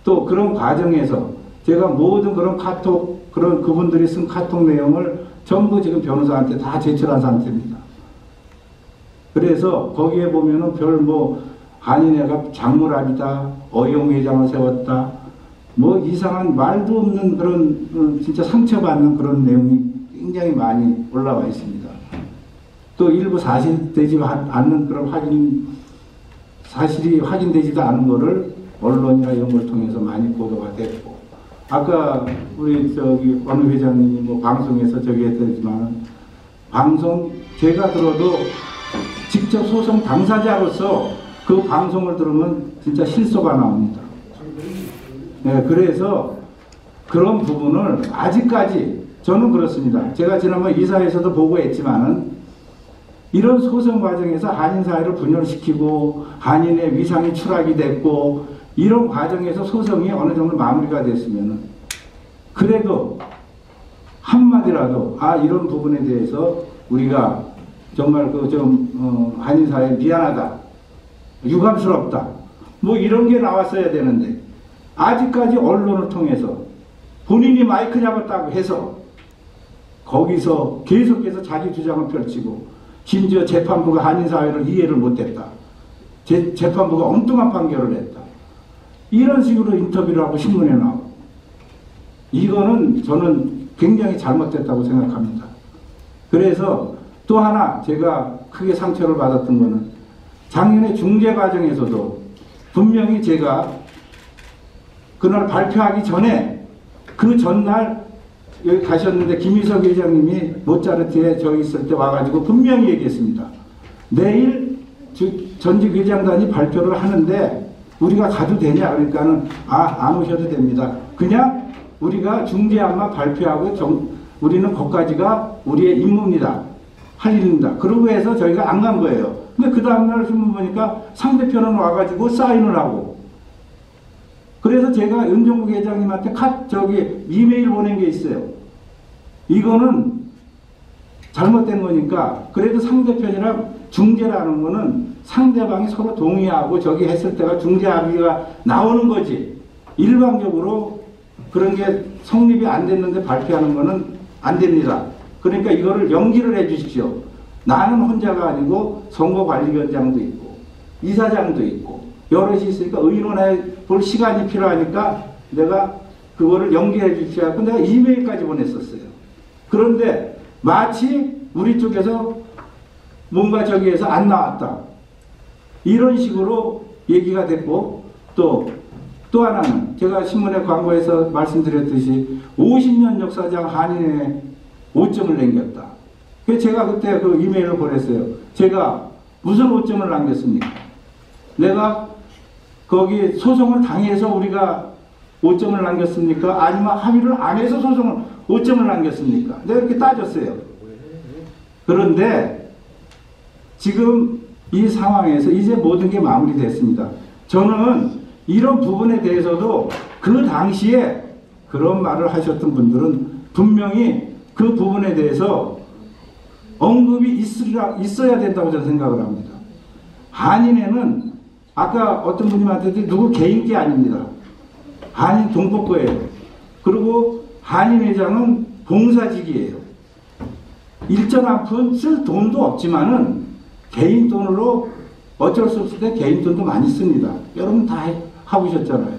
또 그런 과정에서 제가 모든 그런 카톡 그런 그분들이 쓴 카톡 내용을 전부 지금 변호사한테 다 제출한 상태입니다. 그래서 거기에 보면은 별 뭐 한인회가 장물합이다, 어용회장을 세웠다, 뭐 이상한 말도 없는 그런 진짜 상처받는 그런 내용이 굉장히 많이 올라와 있습니다. 또 일부 사실되지 않는 그런 사실이 확인되지도 않은 거를 언론이나 이런 걸 통해서 많이 보도가 됐고, 아까 우리 어느 회장님이 뭐 방송에서 저기 했더니만 방송 제가 들어도 직접 소송 당사자로서 그 방송을 들으면 진짜 실소가 나옵니다. 네, 그래서 그런 부분을 아직까지 저는 그렇습니다. 제가 지난번 이사회에서도 보고했지만은 이런 소송 과정에서 한인 사회를 분열시키고 한인의 위상이 추락이 됐고 이런 과정에서 소송이 어느 정도 마무리가 됐으면은 그래도 한마디라도 이런 부분에 대해서 우리가 정말 한인 사회에 미안하다, 유감스럽다, 뭐 이런 게 나왔어야 되는데 아직까지 언론을 통해서 본인이 마이크 잡았다고 해서 거기서 계속해서 자기 주장을 펼치고 심지어 재판부가 한인사회를 이해를 못했다, 재판부가 엉뚱한 판결을 했다, 이런 식으로 인터뷰를 하고 신문에 나오고 이거는 저는 굉장히 잘못됐다고 생각합니다. 그래서 또 하나 제가 크게 상처를 받았던 거는 작년에 중재 과정에서도 분명히 제가 그날 발표하기 전에 그 전날 여기 가셨는데 김희석 회장님이 모차르트에 저 있을 때 와가지고 분명히 얘기했습니다. 내일 전직 회장단이 발표를 하는데 우리가 가도 되냐? 그러니까는 안 오셔도 됩니다. 그냥 우리가 중재안만 발표하고 우리는 거기까지가 우리의 임무입니다. 할 일입니다. 그러고 해서 저희가 안 간 거예요. 근데 그 다음날 신문 보니까 상대편은 와가지고 사인을 하고, 그래서 제가 윤종국 회장님한테 이메일 보낸 게 있어요. 이거는 잘못된 거니까 그래도 상대편이랑 중재라는 거는 상대방이 서로 동의하고 저기 했을 때가 중재 합의가 나오는 거지, 일방적으로 그런 게 성립이 안 됐는데 발표하는 거는 안 됩니다. 그러니까 이거를 연기를 해 주십시오. 나는 혼자가 아니고 선거관리위원장도 있고 이사장도 있고 여럿이 있으니까 의논해 볼 시간이 필요하니까 내가 그거를 연기해 주시라고 내가 이메일까지 보냈었어요. 그런데 마치 우리 쪽에서 뭔가 저기에서 안 나왔다. 이런 식으로 얘기가 됐고 또 하나는 제가 신문에 광고에서 말씀드렸듯이 50년 역사장 한인회 5점을 남겼다. 그래서 제가 그때 그 이메일을 보냈어요. 제가 무슨 5점을 남겼습니까? 내가 거기 소송을 당해서 우리가 5점을 남겼습니까? 아니면 합의를 안 해서 소송을 5점을 남겼습니까? 내가 이렇게 따졌어요. 그런데 지금 이 상황에서 이제 모든 게 마무리됐습니다. 저는 이런 부분에 대해서도 그 당시에 그런 말을 하셨던 분들은 분명히 그 부분에 대해서 언급이 있어야 된다고 저는 생각을 합니다. 한인회는 아까 어떤 분이 말했듯이 누구 개인 게 아닙니다. 한인 동포거예요. 그리고 한인회장은 봉사직이에요. 일전 한 푼 쓸 돈도 없지만은 개인 돈으로 어쩔 수 없을 때 개인 돈도 많이 씁니다. 여러분 다 해보셨잖아요.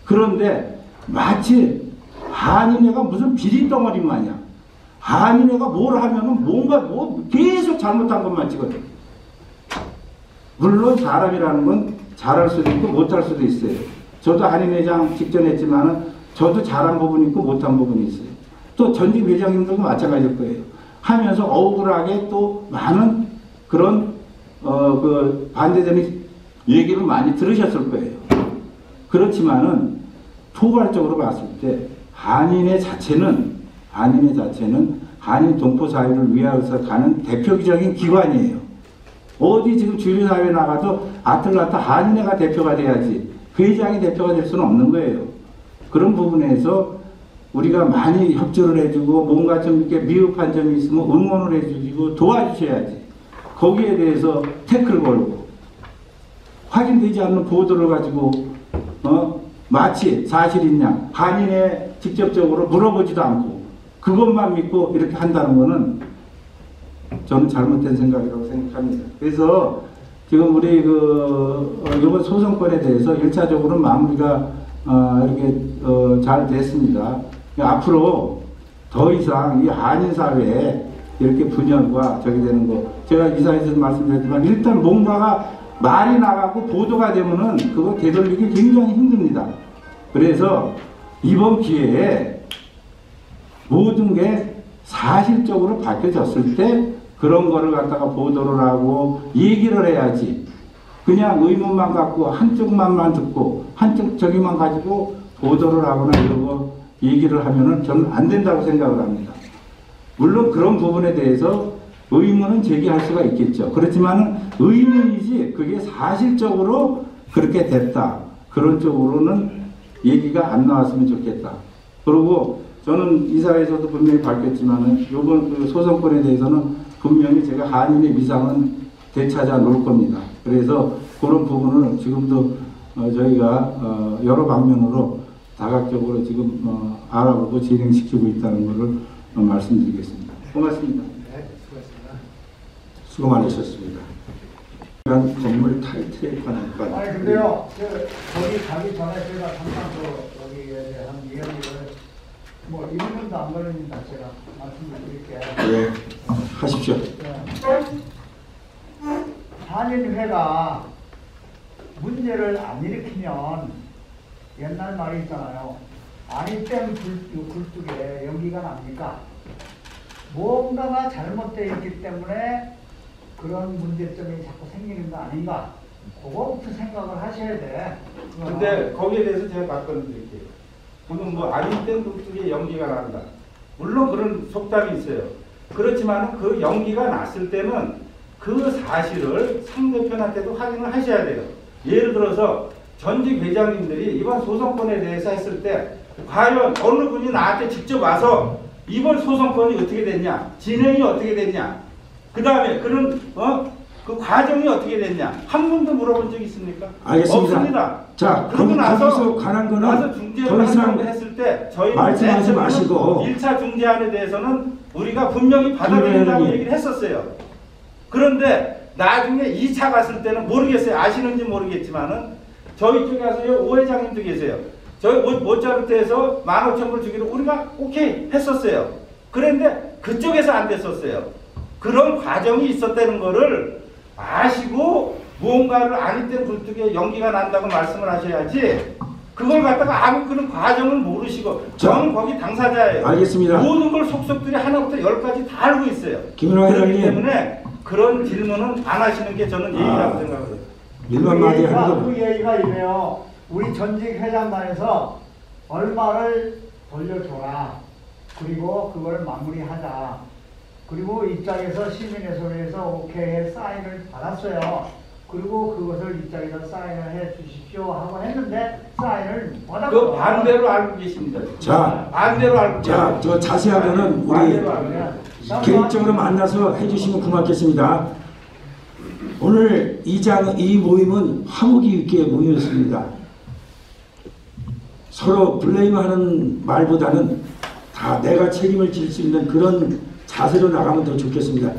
그런데 마치 한인회가 무슨 비린덩어리 마냥 한인회가 뭘 하면은 뭔가 계속 잘못한 것만 찍어요. 물론 사람이라는 건 잘할 수도 있고 못할 수도 있어요. 저도 한인회장 직전 했지만은 저도 잘한 부분이 있고 못한 부분이 있어요. 또 전직 회장님들도 마찬가지일 거예요. 하면서 억울하게 또 많은 그런 그 반대되는 얘기를 많이 들으셨을 거예요. 그렇지만은 포괄적으로 봤을 때 한인회 자체는 한인 동포 사회를 위하여서 가는 대표적인 기관이에요. 어디 지금 주류사회에 나가도 아틀란타 한인회가 대표가 돼야지 그 회장이 대표가 될 수는 없는 거예요. 그런 부분에서 우리가 많이 협조를 해주고 뭔가 좀 이렇게 미흡한 점이 있으면 응원을 해주시고 도와주셔야지. 거기에 대해서 태클 걸고 확인되지 않는 보도를 가지고 마치 사실인 양 한인회 직접적으로 물어보지도 않고 그것만 믿고 이렇게 한다는 거는 저는 잘못된 생각이라고 생각합니다. 그래서 지금 우리 이번 소송권에 대해서 1차적으로 마무리가 이렇게 잘 됐습니다. 앞으로 더 이상 이 한인 사회에 이렇게 분열과 저기 되는 거 제가 이사에서 말씀드렸지만 일단 뭔가가 말이 나가고 보도가 되면은 그거 되돌리기 굉장히 힘듭니다. 그래서 이번 기회에 모든 게 사실적으로 밝혀졌을 때 그런 거를 갖다가 보도를 하고 얘기를 해야지 그냥 의문만 갖고 한쪽만 듣고 한쪽 저기만 가지고 보도를 하거나 이러고 얘기를 하면은 저는 안 된다고 생각을 합니다. 물론 그런 부분에 대해서 의문은 제기할 수가 있겠죠. 그렇지만은 의문이지 그게 사실적으로 그렇게 됐다. 그런 쪽으로는 얘기가 안 나왔으면 좋겠다. 그리고 저는 이사회에서도 분명히 밝혔지만은 이번 그 소송권에 대해서는 분명히 제가 한인의 위상은 되찾아 놓을 겁니다. 그래서 그런 부분을 지금도 저희가 여러 방면으로 다각적으로 지금 알아보고 진행시키고 있다는 것을 말씀드리겠습니다. 고맙습니다.
네, 수고하셨습니다.
수고 많으셨습니다. 건물 타이틀에 관한 건.
아니 근데요, 거기 가기 전에 제가 잠깐 여기에 대한 이야기를 뭐 1분도 안 걸립니다. 제가 말씀드릴게요.
네, 하십시오.
한인회가 문제를 안 일으키면 옛날 말이 있잖아요. 아니 땜 굴뚝에 연기가 납니까? 뭔가가 잘못되어 있기 때문에 그런 문제점이 자꾸 생기는 거 아닌가? 그거부터 생각을 하셔야 돼.
근데 거기에 대해서 제가 답변 드릴게요. 그러면 뭐 아닌 땐 굴뚝에 연기가 난다. 물론 그런 속담이 있어요. 그렇지만 그 연기가 났을 때는 그 사실을 상대편한테도 확인을 하셔야 돼요. 예를 들어서 전직 회장님들이 이번 소송권에 대해서 했을 때 과연 어느 분이 나한테 직접 와서 이번 소송권이 어떻게 됐냐, 진행이 어떻게 됐냐, 그 다음에 그런 그 과정이 어떻게 됐냐 한 분도 물어본 적 있습니까?
알겠습니다.
없습니다.
자,
그러고 나서
거기서 관한 거는
중재를 하려고 했을 때 저희는
말씀하지 마시고
1차 중재안에 대해서는 우리가 분명히 받아들인다고 얘기를 했었어요. 그런데 나중에 2차 갔을 때는 모르겠어요. 아시는지 모르겠지만은 저희 쪽에서요, 오 회장님도 계세요. 저희 모차르트에서 15,000불 주기로 우리가 오케이 했었어요. 그런데 그쪽에서 안 됐었어요. 그런 과정이 있었다는 거를 아시고 무언가를 아닐 때는 굴뚝에 연기가 난다고 말씀을 하셔야지, 그걸 갖다가 아무 그런 과정을 모르시고, 저는 거기 당사자예요.
알겠습니다.
모든 걸 속속들이 하나부터 10까지 다 알고 있어요.
김은하
그렇기
회장님.
때문에 그런 질문은 안 하시는 게 저는 예의라고 생각해요.
일반 마디 하는
그 얘기가 이래요. 우리 전직 회장단에서 얼마를 돌려줘라. 그리고 그걸 마무리하자. 그리고 입장에서 시민회소에서 오케이 사인을 받았어요. 그리고 그것을 입장에서 사인을 해 주십시오 하고 했는데 사인을 못 받았어요.
그 반대로 알고 계십니다.
자,
반대로 알고 계십니다.
자, 저 자세하게는 우리 개인적으로 만나서 해주시면 고맙겠습니다. 오늘 이 모임은 화목이 있게 모였습니다. 서로 블레임하는 말보다는 다 내가 책임을 질 수 있는 그런 자세로 나가면 더 좋겠습니다.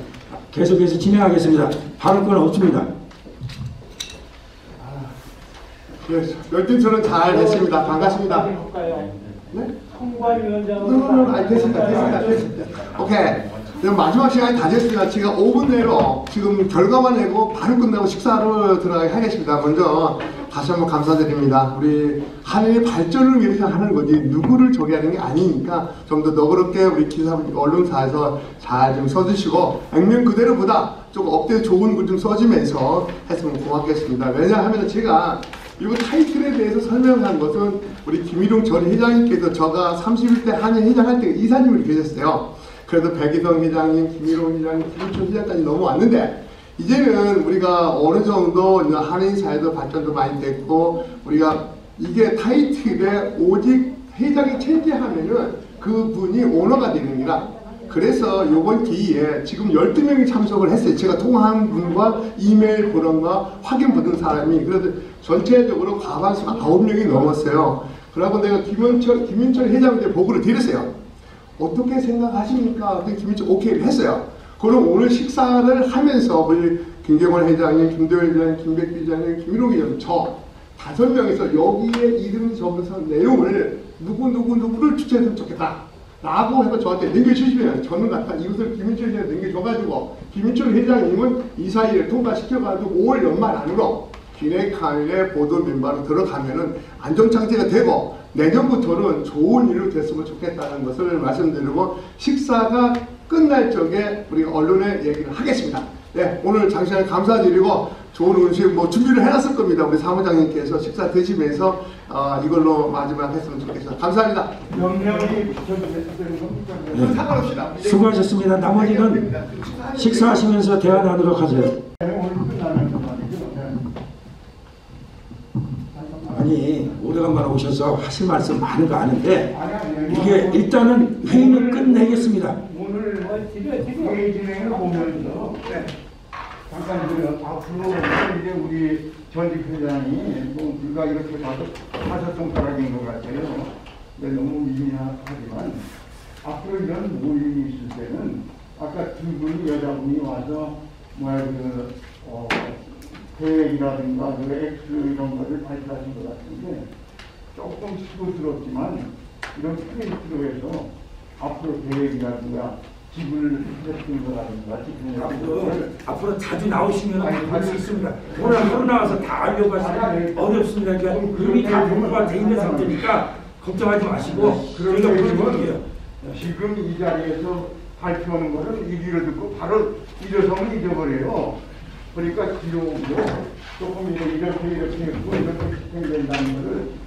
계속해서 진행하겠습니다. 발언권 없습니다.
열띤 잘 됐습니다. 반갑습니다. 네?
통과위원장으로.
됐습니다. 오케이. 그럼 마지막 시간이 다 됐습니다. 제가 5분 내로 지금 결과만 내고 바로 끝나고 식사로 들어가게 하겠습니다. 먼저 다시 한번 감사드립니다. 우리 한인의 발전을 위해서 하는 거지 누구를 저기 하는 게 아니니까 좀 더 너그럽게 우리 기사 언론사에서 잘 좀 써주시고 액면 그대로보다 조금 업데이트 좋은 글 좀 써주면서 했으면 고맙겠습니다. 왜냐하면 제가 이거 타이틀에 대해서 설명한 것은 우리 김일용 전 회장님께서 저가 31대 한인 회장할 때 이사님을 계셨어요. 그래도 백이성 회장님, 김일용 회장님, 김일철 회장까지 넘어왔는데 이제는 우리가 어느 정도 한인 사회도 발전도 많이 됐고 우리가 이게 타이틀에 오직 회장이 체제하면은 그분이 오너가 되는 거라. 그래서 이번 기회에 지금 12명이 참석을 했어요. 제가 통화한 분과 이메일 보낸과 확인 받은 사람이 그래도 전체적으로 과반수가 9명이 넘었어요. 그러고 내가 김윤철 회장한테 보고를 드렸어요. 어떻게 생각하십니까? 김윤철 오케이를 했어요. 그럼 오늘 식사를 하면서 우리 김경원 회장님, 김도현 회장님, 김백규 회장님, 김일홍 회장님 저 5명에서 여기에 이름 적어서 내용을 누구를 추천했으면 좋겠다 라고 해서 저한테 넘겨주시면 저는 갖다 이것을 김윤철 회장한테 넘겨줘가지고 김윤철 회장님은 이 사이에 통과시켜가지고 5월 연말 안으로 기획관의 보도 멤버로 들어가면은 안전장치가 되고 내년부터는 좋은 일로 됐으면 좋겠다는 것을 말씀드리고 식사가 끝날 적에 우리 언론에 얘기를 하겠습니다. 네, 오늘 장시간 감사드리고 좋은 음식 준비를 해놨을 겁니다. 우리 사무장님께서 식사 드시면서 이걸로 마지막 했으면 좋겠습니다. 감사합니다.
명령이
네.
상관없습니다.
수고하셨습니다. 나머지는 식사하시면서 대화 나누도록 하세요. 아니 오래간만에 오셔서 하실 말씀 많은 거 아는데 이게 일단은 회의는 끝내겠습니다.
오늘 회의 진행을 보면서 잠깐 앞으로 이제 우리 전직 회장이 우리가 이렇게 봐도 5손가락인 것 같아요. 너무 미미하지만 앞으로 이런 모임이 있을 때는 아까 두 분이 여자분이 와서 계획이라든가 X 이런 거를 발표하신 것 같은데 조금 수고스럽지만 이런 프린트로 해서 앞으로 계획이라든가 지불 했던 거라든가
앞으로 자주 나오시면 할 수 있습니다. 오늘 하루 나와서 다 알려고 하시면 어렵습니다. 그러니까 이미 다 공부가 돼 있는 상태니까 걱정하지 마시고 저희가 보여드릴게요.
지금 이 자리에서 발표하는 거는 얘기를 듣고 바로 일어서면 잊어버려요. 그러니까 기록으로 조금 이렇게 했고 이렇게 시행된다는 거를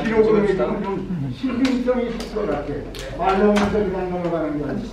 기록으로 해주면 좀 신빙성이 있을 것 같아요. 말로 하면서 그냥 넘어가는 게 아니죠.